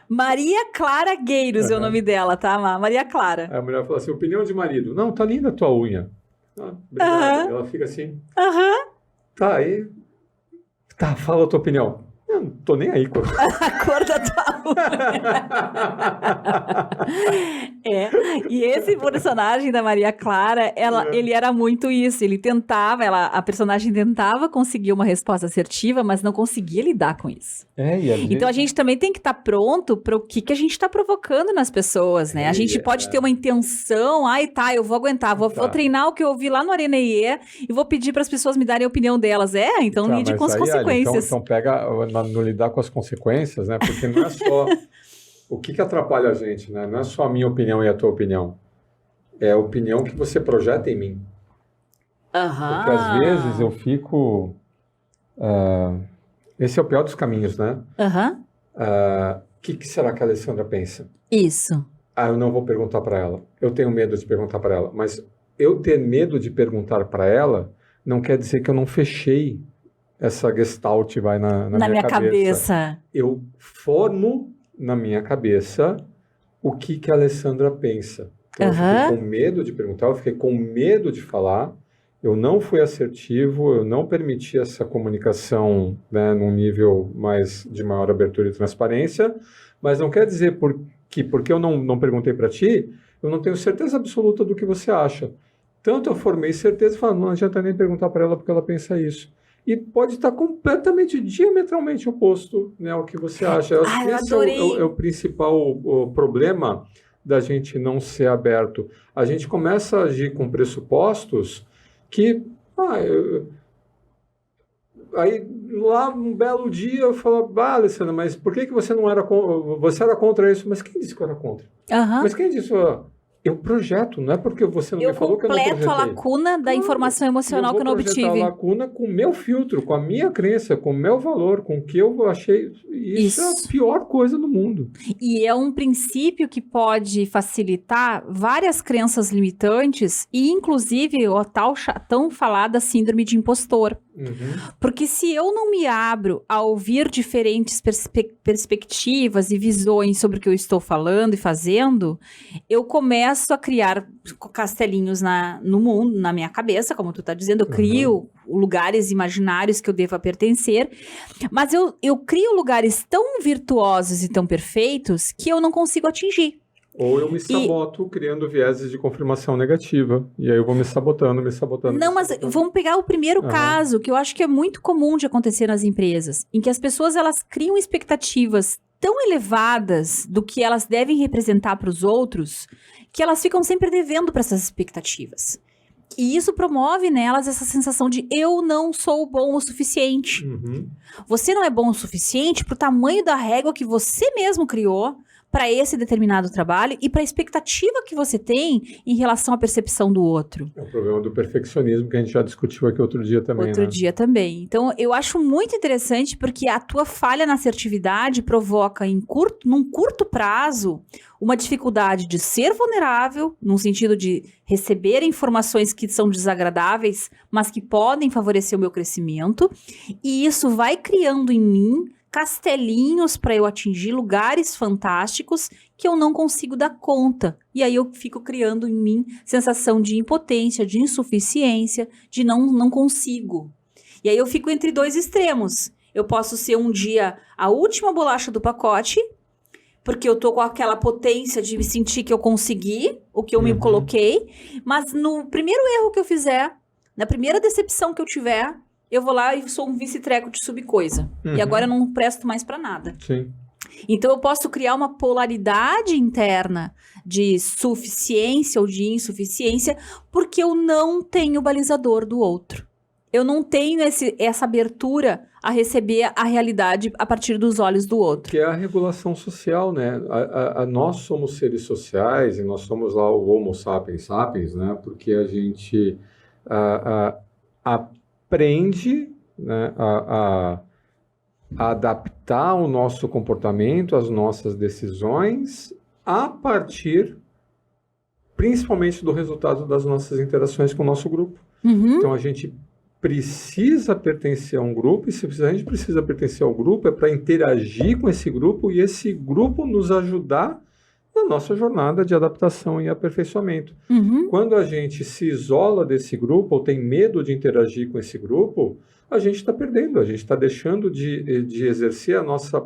Maria Clara Gueiros é o nome dela, tá, Maria Clara. Aí a mulher fala assim, opinião de marido. Não, tá linda a tua unha. Obrigado. Ela fica assim. Tá, aí... Tá, fala a tua opinião. Eu não tô nem aí com a cor da tua unha. E esse personagem da Maria Clara, ele era muito isso. Ele tentava, a personagem tentava conseguir uma resposta assertiva, mas não conseguia lidar com isso. Então a gente também tem que estar pronto para o que a gente está provocando nas pessoas, né? A gente pode ter uma intenção, eu vou aguentar, vou treinar o que eu ouvi lá no Arena IE e vou pedir para as pessoas me darem a opinião delas. Então lide com as consequências. Então pega no lidar com as consequências, né? Porque não é só o que atrapalha a gente, né? Não é só a minha opinião e a tua opinião. É a opinião que você projeta em mim. Porque às vezes eu fico... esse é o pior dos caminhos, né? O que será que a Alessandra pensa? Isso. Eu não vou perguntar para ela. Eu tenho medo de perguntar para ela. Mas eu ter medo de perguntar para ela não quer dizer que eu não fechei essa gestalt na minha cabeça. Eu formo na minha cabeça o que a Alessandra pensa. Então, eu fiquei com medo de perguntar, eu fiquei com medo de falar, eu não fui assertivo, eu não permiti essa comunicação, né, num nível de maior abertura e transparência, mas não quer dizer porque eu não perguntei para ti, eu não tenho certeza absoluta do que você acha. Tanto eu formei certeza e falei, não adianta nem perguntar para ela porque ela pensa isso. E pode estar completamente, diametralmente oposto, né, ao que você acha. Eu acho que esse é o principal problema da gente não ser aberto. A gente começa a agir com pressupostos que... aí, lá, um belo dia, eu falo, Alessandra, mas por que você não era... Você era contra isso? Mas quem disse que eu era contra? Mas quem disse... eu projeto, não é porque você não Eu me falou que eu não completo a projetei. lacuna da informação emocional que eu não vou projetar obtive. a lacuna com o meu filtro, com a minha crença, com o meu valor, com o que eu achei. Isso é a Isso. pior coisa do mundo. E é um princípio que pode facilitar várias crenças limitantes e, inclusive, a tão falada síndrome de impostor. Uhum. Porque se eu não me abro a ouvir diferentes perspectivas e visões sobre o que eu estou falando e fazendo, eu começo a criar castelinhos no mundo, na minha cabeça, como tu tá dizendo, eu crio lugares imaginários que eu deva pertencer, mas eu crio lugares tão virtuosos e tão perfeitos que eu não consigo atingir. Ou eu me saboto criando vieses de confirmação negativa. E aí eu vou me sabotando. Não, mas vamos pegar o primeiro caso, que eu acho que é muito comum de acontecer nas empresas, em que as pessoas elas criam expectativas tão elevadas do que elas devem representar para os outros, que elas ficam sempre devendo para essas expectativas. E isso promove nelas essa sensação de eu não sou bom o suficiente. Uhum. Você não é bom o suficiente para o tamanho da régua que você mesmo criou para esse determinado trabalho e para a expectativa que você tem em relação à percepção do outro. É o problema do perfeccionismo que a gente já discutiu aqui outro dia também. Outro dia também. Então, eu acho muito interessante porque a tua falha na assertividade provoca num curto prazo uma dificuldade de ser vulnerável, no sentido de receber informações que são desagradáveis, mas que podem favorecer o meu crescimento. E isso vai criando em mim castelinhos para eu atingir lugares fantásticos que eu não consigo dar conta. E aí eu fico criando em mim sensação de impotência, de insuficiência, de não consigo. E aí eu fico entre dois extremos. Eu posso ser um dia a última bolacha do pacote, porque eu tô com aquela potência de me sentir que eu consegui o que eu me coloquei, mas no primeiro erro que eu fizer, na primeira decepção que eu tiver, eu vou lá e sou um vice-treco de subcoisa. E agora eu não presto mais pra nada. Sim. Então eu posso criar uma polaridade interna de suficiência ou de insuficiência porque eu não tenho o balizador do outro. Eu não tenho essa abertura a receber a realidade a partir dos olhos do outro. Que é a regulação social, né? Nós somos seres sociais e nós somos lá o Homo sapiens sapiens, né? Porque a gente aprende, né, a adaptar o nosso comportamento, as nossas decisões, a partir, principalmente, do resultado das nossas interações com o nosso grupo. Então, a gente precisa pertencer a um grupo, e se a gente precisa pertencer ao grupo, é para interagir com esse grupo e esse grupo nos ajudar na nossa jornada de adaptação e aperfeiçoamento. Quando a gente se isola desse grupo ou tem medo de interagir com esse grupo, a gente está perdendo, a gente está deixando de exercer a nossa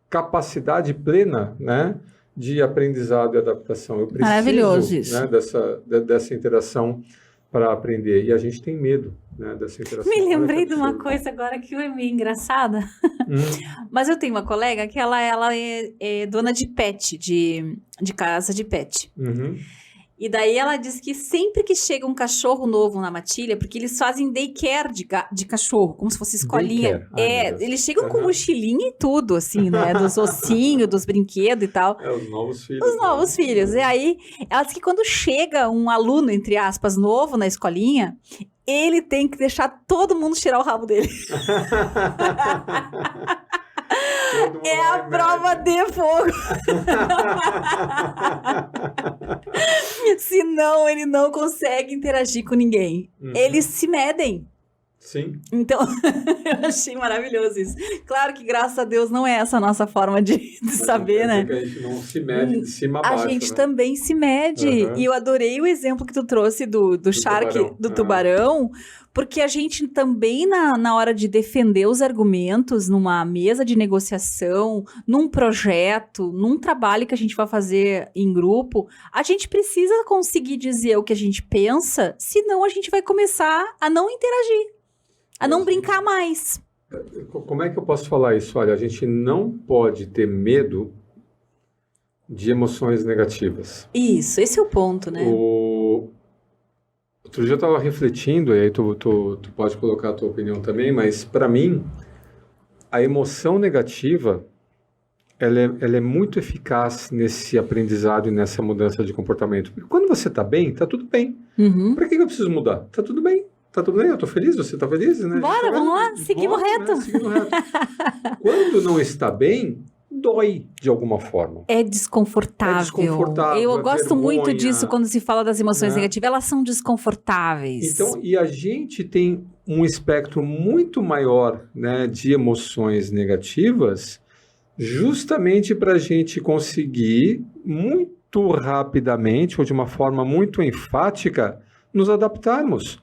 capacidade plena, né, de aprendizado e adaptação. Eu preciso, maravilhoso isso. Né, dessa interação para aprender. E a gente tem medo, né, dessa interação. Me lembrei de uma coisa agora que é meio engraçada. Mas eu tenho uma colega que ela é dona de pet, de casa de pet. E daí ela diz que sempre que chega um cachorro novo na matilha, porque eles fazem daycare de cachorro, como se fosse escolinha. Eles chegam com mochilinha e tudo, assim, né? Dos ossinhos, dos brinquedos e tal. Os novos filhos. Os novos filhos. E aí, ela diz que quando chega um aluno, entre aspas, novo na escolinha, ele tem que deixar todo mundo tirar o rabo dele. É a prova de fogo. Senão ele não consegue interagir com ninguém. Eles se medem. Sim. Então, eu achei maravilhoso isso. Claro que, graças a Deus, não é essa a nossa forma de saber, né? Que a gente não se mede de cima a baixo. A gente né? também se mede. E eu adorei o exemplo que tu trouxe do shark, tubarão. do tubarão, porque a gente também, na hora de defender os argumentos, numa mesa de negociação, num projeto, num trabalho que a gente vai fazer em grupo, a gente precisa conseguir dizer o que a gente pensa, senão a gente vai começar a não interagir. A não brincar mais. Como é que eu posso falar isso? Olha, a gente não pode ter medo de emoções negativas. Isso, esse é o ponto, né? Outro dia eu estava refletindo, e aí tu pode colocar a tua opinião também, mas para mim, a emoção negativa, ela é muito eficaz nesse aprendizado e nessa mudança de comportamento. Porque quando você está bem, está tudo bem. Uhum. Para que eu preciso mudar? Está tudo bem. Tá tudo bem, eu tô feliz, você tá feliz, né? Bora, vamos lá, seguimos reto. Né? Seguimos reto. Quando não está bem, dói de alguma forma. É desconfortável. É desconfortável. Eu gosto vergonha, muito disso quando se fala das emoções negativas, elas são desconfortáveis. Então, e a gente tem um espectro muito maior, né, de emoções negativas, justamente para a gente conseguir muito rapidamente, ou de uma forma muito enfática, nos adaptarmos.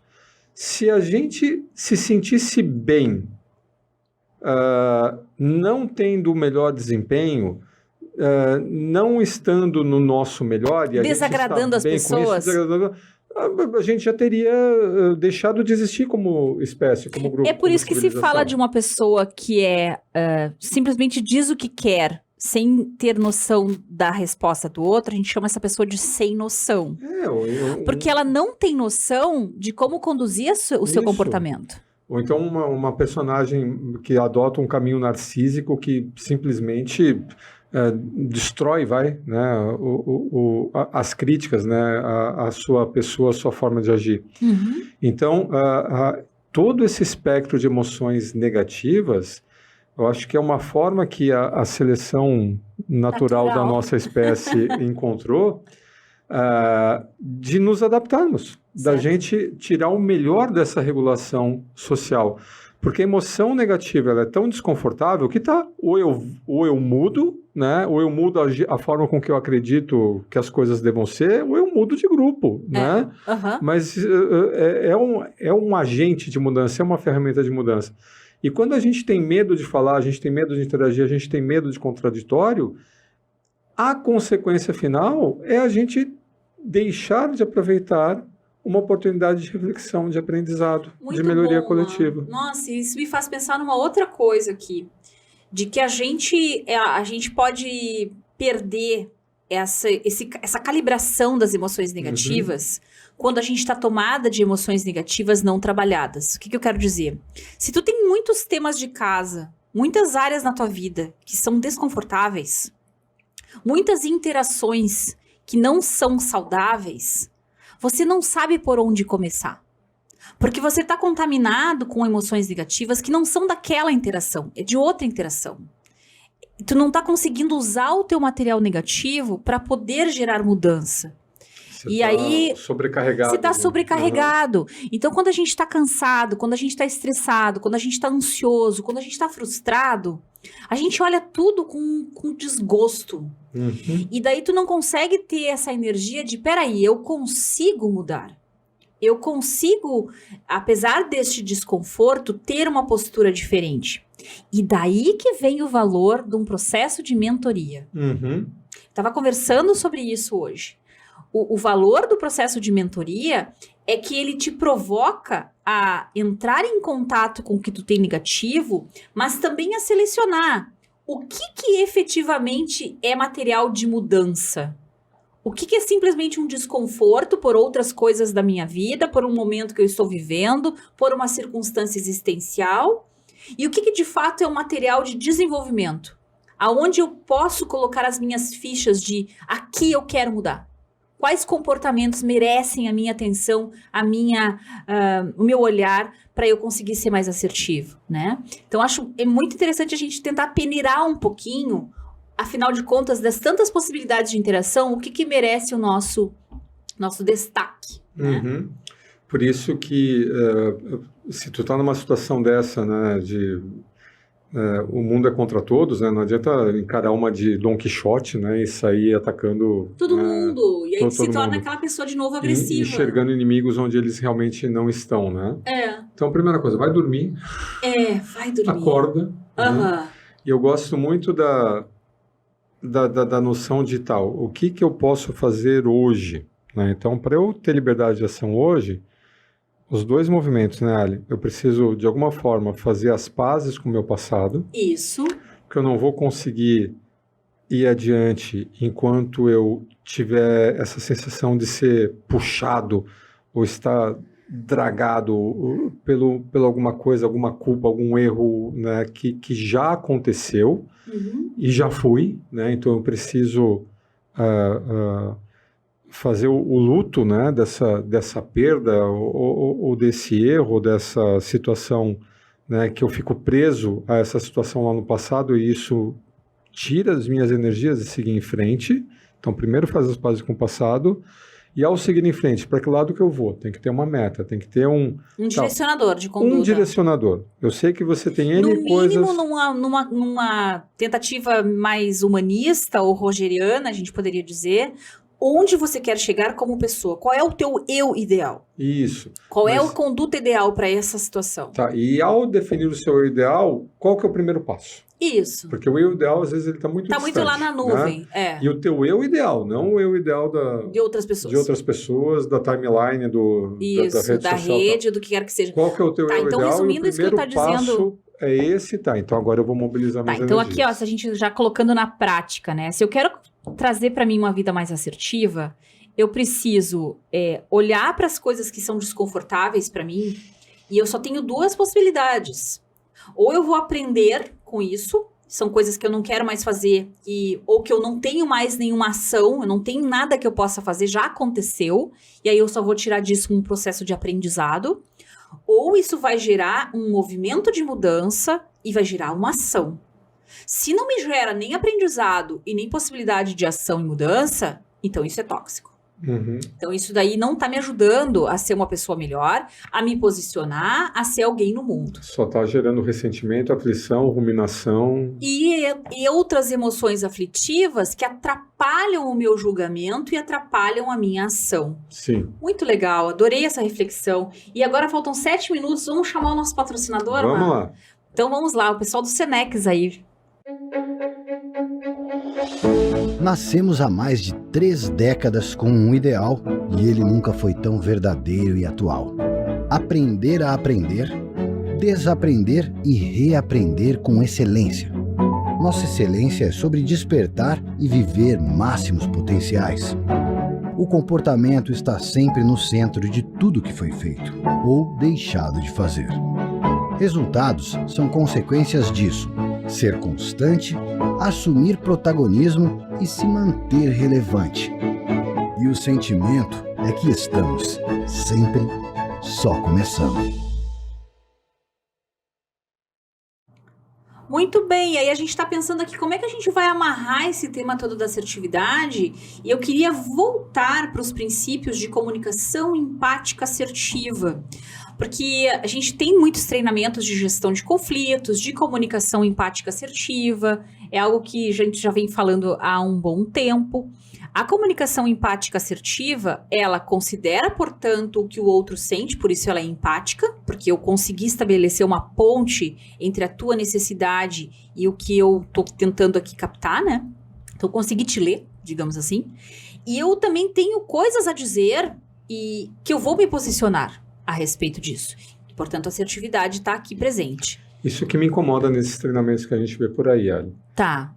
Se a gente se sentisse bem, não tendo o melhor desempenho, não estando no nosso melhor, e a desagradando as pessoas, a gente já teria deixado de existir como espécie, como grupo. É por isso que se fala de uma pessoa que simplesmente diz o que quer, sem ter noção da resposta do outro, a gente chama essa pessoa de sem noção. Porque ela não tem noção de como conduzir o seu comportamento. Ou então uma personagem que adota um caminho narcísico que simplesmente destrói, né, as críticas, né, a sua pessoa, a sua forma de agir. Uhum. Então, todo esse espectro de emoções negativas, eu acho que é uma forma que a seleção natural da nossa espécie encontrou de nos adaptarmos, da gente tirar o melhor dessa regulação social. Porque a emoção negativa ela é tão desconfortável que ou eu mudo, né? Ou eu mudo a forma com que eu acredito que as coisas devam ser, ou eu mudo de grupo, né? Uhum. Mas é um agente de mudança, é uma ferramenta de mudança. E quando a gente tem medo de falar, a gente tem medo de interagir, a gente tem medo de contraditório, a consequência final é a gente deixar de aproveitar uma oportunidade de reflexão, de aprendizado, de melhoria coletiva. Nossa, isso me faz pensar numa outra coisa aqui, de que a gente pode perder essa calibração das emoções negativas quando a gente está tomada de emoções negativas não trabalhadas. O que eu quero dizer? Se tu tem muitos temas de casa, muitas áreas na tua vida que são desconfortáveis, muitas interações que não são saudáveis, você não sabe por onde começar. Porque você está contaminado com emoções negativas que não são daquela interação, é de outra interação. Tu não está conseguindo usar o teu material negativo para poder gerar mudança. Aí sobrecarregado. Você está sobrecarregado. Então, quando a gente está cansado, quando a gente está estressado, quando a gente está ansioso, quando a gente está frustrado, a gente olha tudo com desgosto. E daí tu não consegue ter essa energia de, peraí, eu consigo mudar. Eu consigo, apesar deste desconforto, ter uma postura diferente. E daí que vem o valor de um processo de mentoria. Estava conversando sobre isso hoje. O valor do processo de mentoria é que ele te provoca a entrar em contato com o que tu tem negativo, mas também a selecionar o que efetivamente é material de mudança. O que é simplesmente um desconforto por outras coisas da minha vida, por um momento que eu estou vivendo, por uma circunstância existencial, e o que de fato é um material de desenvolvimento, aonde eu posso colocar as minhas fichas de aqui eu quero mudar. Quais comportamentos merecem a minha atenção, o meu olhar, para eu conseguir ser mais assertivo, né? Então, é muito interessante a gente tentar peneirar um pouquinho, afinal de contas, das tantas possibilidades de interação, o que merece o nosso destaque. Né? Por isso que, se tu tá numa situação dessa, né, o mundo é contra todos, né? Não adianta encarar uma de Dom Quixote, né? E sair atacando todo mundo. E aí se torna aquela pessoa de novo agressiva. Enxergando inimigos onde eles realmente não estão, né? Então, a primeira coisa, vai dormir. Vai dormir. Acorda. Né? E eu gosto muito da noção de tal. O que eu posso fazer hoje? Né? Então, para eu ter liberdade de ação hoje, os dois movimentos, né, Ali? Eu preciso, de alguma forma, fazer as pazes com o meu passado. Isso. Porque eu não vou conseguir ir adiante enquanto eu tiver essa sensação de ser puxado ou estar dragado pelo alguma coisa, alguma culpa, algum erro, né, que já aconteceu e já fui, né? Então eu preciso fazer o luto, né, dessa perda ou desse erro, dessa situação, né, que eu fico preso a essa situação lá no passado e isso tira as minhas energias de seguir em frente. Então, primeiro fazer as pazes com o passado e ao seguir em frente, para que lado que eu vou? Tem que ter uma meta, tem que ter um direcionador de conduta. Um direcionador. Eu sei que você tem N coisas... No mínimo, numa tentativa mais humanista ou rogeriana, a gente poderia dizer, onde você quer chegar como pessoa? Qual é o teu eu ideal? Isso. Qual é a conduta ideal para essa situação? Tá, e ao definir o seu eu ideal, qual que é o primeiro passo? Isso. Porque o eu ideal, às vezes, ele está muito distante. Está muito lá na nuvem, né? E o teu eu ideal, não o eu ideal de outras pessoas. De outras pessoas, da timeline, da rede, do que quer que seja. Qual que é o teu eu então, ideal? Resumindo isso que ele está dizendo... é esse, tá. Então, agora eu vou mobilizar minhas então energias. aqui, ó, se a gente já colocando na prática, né? Se eu quero trazer para mim uma vida mais assertiva, eu preciso olhar para as coisas que são desconfortáveis para mim e eu só tenho duas possibilidades. Ou eu vou aprender com isso, são coisas que eu não quero mais fazer, ou que eu não tenho mais nenhuma ação, eu não tenho nada que eu possa fazer, já aconteceu, e aí eu só vou tirar disso um processo de aprendizado. Ou isso vai gerar um movimento de mudança e vai gerar uma ação. Se não me gera nem aprendizado e nem possibilidade de ação e mudança, então isso é tóxico. Então isso daí não está me ajudando a ser uma pessoa melhor, a me posicionar, a ser alguém no mundo. Só está gerando ressentimento, aflição, ruminação. E outras emoções aflitivas que atrapalham o meu julgamento e atrapalham a minha ação. Sim. Muito legal, adorei essa reflexão. E agora faltam 7 minutos, vamos chamar o nosso patrocinador? Vamos lá. Então vamos lá, o pessoal do Senex aí. Nascemos há mais de 3 décadas com um ideal e ele nunca foi tão verdadeiro e atual. Aprender a aprender, desaprender e reaprender com excelência. Nossa excelência é sobre despertar e viver máximos potenciais. O comportamento está sempre no centro de tudo que foi feito ou deixado de fazer. Resultados são consequências disso. Ser constante, assumir protagonismo e se manter relevante. E o sentimento é que estamos sempre só começando. Muito bem, e aí a gente está pensando aqui como é que a gente vai amarrar esse tema todo da assertividade, e eu queria voltar para os princípios de comunicação empática assertiva, porque a gente tem muitos treinamentos de gestão de conflitos, de comunicação empática assertiva, é algo que a gente já vem falando há um bom tempo. A comunicação empática assertiva, ela considera, portanto, o que o outro sente, por isso ela é empática, porque eu consegui estabelecer uma ponte entre a tua necessidade e o que eu estou tentando aqui captar, né? Então, eu consegui te ler, digamos assim. E eu também tenho coisas a dizer e que eu vou me posicionar a respeito disso. Portanto, a assertividade está aqui presente. Isso que me incomoda nesses treinamentos que a gente vê por aí, Ali. Tá.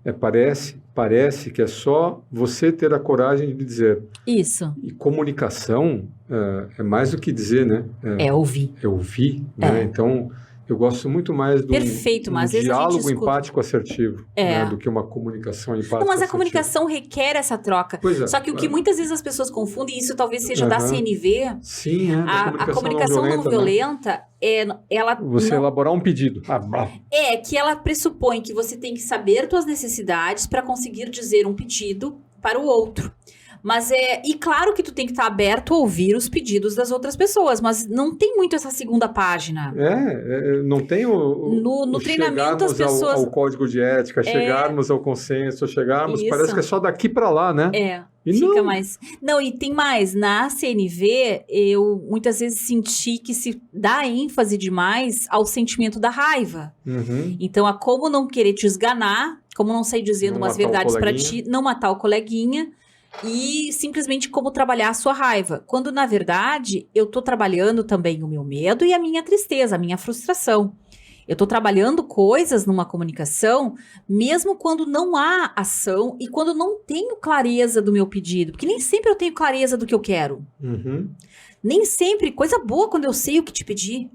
Parece que é só você ter a coragem de dizer. Isso. E comunicação é mais do que dizer, né? É ouvir. É ouvir, né? Então, eu gosto muito mais do Perfeito, mas às vezes diálogo empático assertivo, né? Do que uma comunicação empática Não, mas a assertiva. comunicação requer essa troca. Pois é, Só que o que muitas vezes as pessoas confundem, isso talvez seja da CNV. Sim, a comunicação não violenta, ela... Você elaborar um pedido. Que ela pressupõe que você tem que saber suas necessidades para conseguir dizer um pedido para o outro. Mas e claro que tu tem que estar aberto a ouvir os pedidos das outras pessoas, mas não tem muito essa segunda página. Não tem no treinamento as pessoas... ao código de ética, chegarmos ao consenso, chegarmos... Isso. Parece que é só daqui para lá, né? E fica não. mais... Não, e tem mais. Na CNV, eu muitas vezes senti que se dá ênfase demais ao sentimento da raiva. Então, a como não querer te esganar, como não sair dizendo umas verdades para ti, não matar o coleguinha, e simplesmente como trabalhar a sua raiva. Quando, na verdade, eu tô trabalhando também o meu medo e a minha tristeza, a minha frustração. Eu tô trabalhando coisas numa comunicação, mesmo quando não há ação e quando não tenho clareza do meu pedido. Porque nem sempre eu tenho clareza do que eu quero. Nem sempre, coisa boa quando eu sei o que te pedir.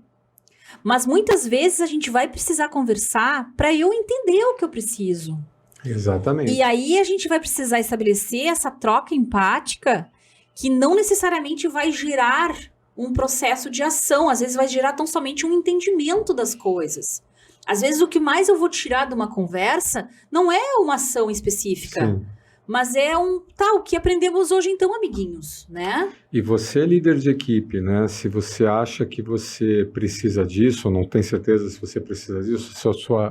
Mas muitas vezes a gente vai precisar conversar para eu entender o que eu preciso. Exatamente. E aí a gente vai precisar estabelecer essa troca empática que não necessariamente vai gerar um processo de ação. Às vezes vai gerar tão somente um entendimento das coisas. Às vezes o que mais eu vou tirar de uma conversa não é uma ação específica. Sim. Mas é o que aprendemos hoje então, amiguinhos, né? E você, líder de equipe, né? Se você acha que você precisa disso, ou não tem certeza se você precisa disso,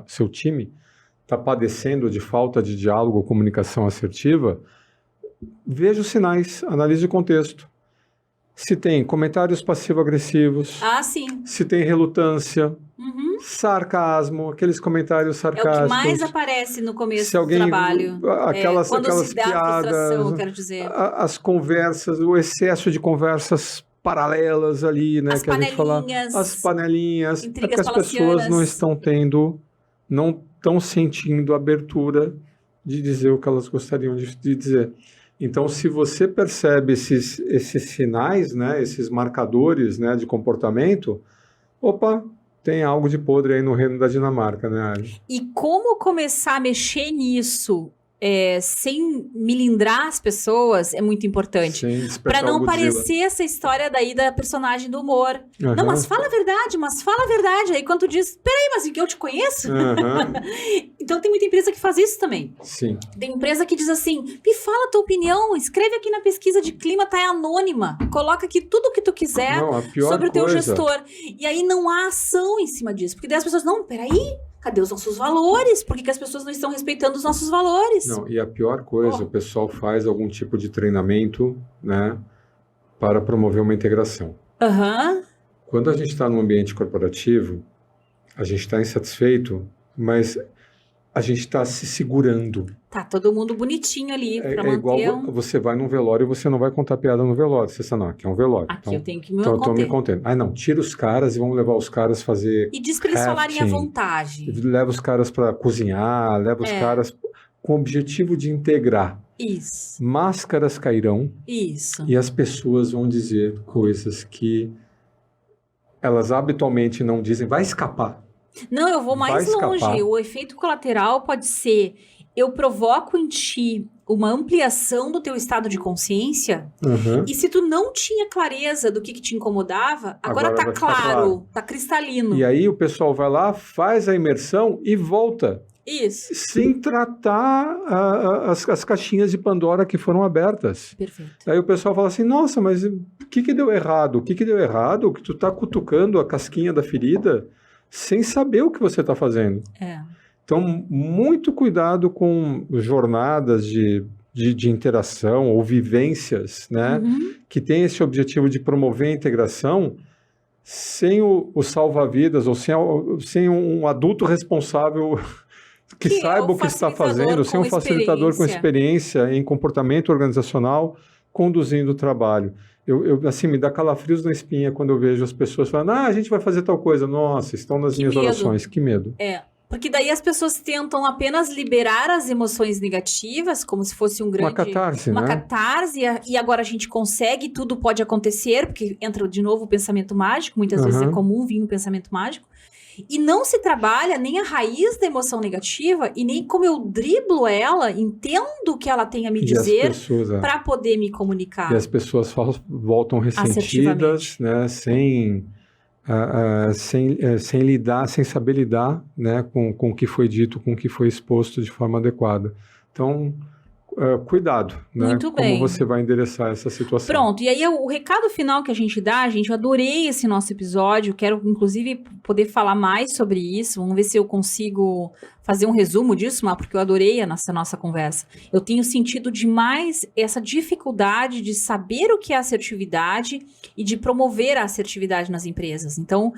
seu time está padecendo de falta de diálogo ou comunicação assertiva, veja os sinais, analise o contexto. Se tem comentários passivo-agressivos, Ah, sim. se tem relutância, Uhum. sarcasmo, aqueles comentários É sarcásticos. o que mais aparece no começo Se alguém, do trabalho. aquelas Quando se dá a piadas, frustração, eu quero dizer. as conversas, o excesso de conversas paralelas ali, né? As que a gente fala, panelinhas. as panelinhas, é Intrigas porque as pessoas palacianas. não estão sentindo abertura de dizer o que elas gostariam de dizer. Então, se você percebe esses sinais, né, esses marcadores, né, de comportamento, opa, tem algo de podre aí no reino da Dinamarca, né, Ali? E como começar a mexer nisso sem melindrar as pessoas é muito importante. Sem Pra despertar o não Godzilla. parecer essa história daí da personagem do humor. Aham. Não, mas fala a verdade. Aí quando tu diz, peraí, mas eu te conheço? Aham. Então tem muita empresa que faz isso também. Sim. Tem empresa que diz assim, me fala a tua opinião, escreve aqui na pesquisa de clima, tá anônima. Coloca aqui tudo o que tu quiser Não, a pior sobre o teu coisa. gestor. E aí não há ação em cima disso. Porque daí as pessoas, não, peraí, cadê os nossos valores? Por que as pessoas não estão respeitando os nossos valores? Não, e a pior coisa, Oh. o pessoal faz algum tipo de treinamento, né, para promover uma integração. Aham. Quando a gente está num ambiente corporativo, a gente está insatisfeito, mas a gente está se segurando. Tá todo mundo bonitinho ali pra É manter igual você vai num velório e você não vai contar piada no velório. Você fala, não, aqui é um velório. Aqui então, eu tenho que me então eu tô me conter. contendo. Ah, não, tira os caras e vamos levar os caras fazer... E diz pra eles falarem à Crafting. vontade. Leva os caras para cozinhar, leva os caras com o objetivo de integrar. Isso, Máscaras cairão isso. e as pessoas vão dizer coisas que elas habitualmente não dizem. Vai escapar. Não, eu vou mais Vai escapar. longe. O efeito colateral pode ser, eu provoco em ti uma ampliação do teu estado de consciência, Uhum. e se tu não tinha clareza do que te incomodava, agora Agora tá vai ficar claro, claro. tá cristalino. E aí o pessoal vai lá, faz a imersão e volta, Isso. sem tratar as caixinhas de Pandora que foram abertas. Perfeito. Aí o pessoal fala assim, nossa, mas o que deu errado? O que deu errado? Que tu tá cutucando a casquinha da ferida sem saber o que você está fazendo. É. Então, muito cuidado com jornadas de interação ou vivências, né? Uhum. Que tem esse objetivo de promover a integração sem o salva-vidas ou sem um adulto responsável que Que é saiba o o que está facilitador fazendo, sem um com facilitador com experiência. experiência em comportamento organizacional conduzindo o trabalho. Assim, me dá calafrios na espinha quando eu vejo as pessoas falando, a gente vai fazer tal coisa. Nossa, estão nas Que minhas medo. orações. Que medo. Porque daí as pessoas tentam apenas liberar as emoções negativas, como se fosse um grande... Uma catarse, Uma né? catarse, e agora a gente consegue, tudo pode acontecer, porque entra de novo o pensamento mágico, muitas vezes é Uhum. comum vir um pensamento mágico, e não se trabalha nem a raiz da emoção negativa, e nem como eu driblo ela, entendo o que ela tem a me E as dizer, pessoas, para poder me comunicar. E as pessoas voltam ressentidas, né, sem lidar, sem saber lidar, né, com o que foi dito, com o que foi exposto de forma adequada. Então, cuidado, né, Muito bem. como você vai endereçar essa situação. Pronto, e aí o recado final que a gente dá, gente, eu adorei esse nosso episódio, quero inclusive poder falar mais sobre isso, vamos ver se eu consigo fazer um resumo disso, Má, porque eu adorei essa nossa conversa. Eu tenho sentido demais essa dificuldade de saber o que é assertividade e de promover a assertividade nas empresas. Então,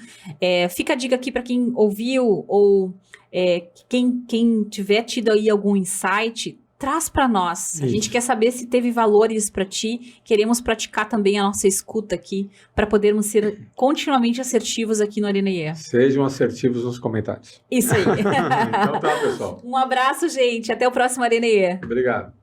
fica a dica aqui para quem ouviu ou quem tiver tido aí algum insight, traz para nós. A Isso. gente quer saber se teve valores para ti. Queremos praticar também a nossa escuta aqui para podermos ser continuamente assertivos aqui no Arena IE. Sejam assertivos nos comentários. Isso aí. Então tá, pessoal. Um abraço, gente. Até o próximo Arena IE. Obrigado.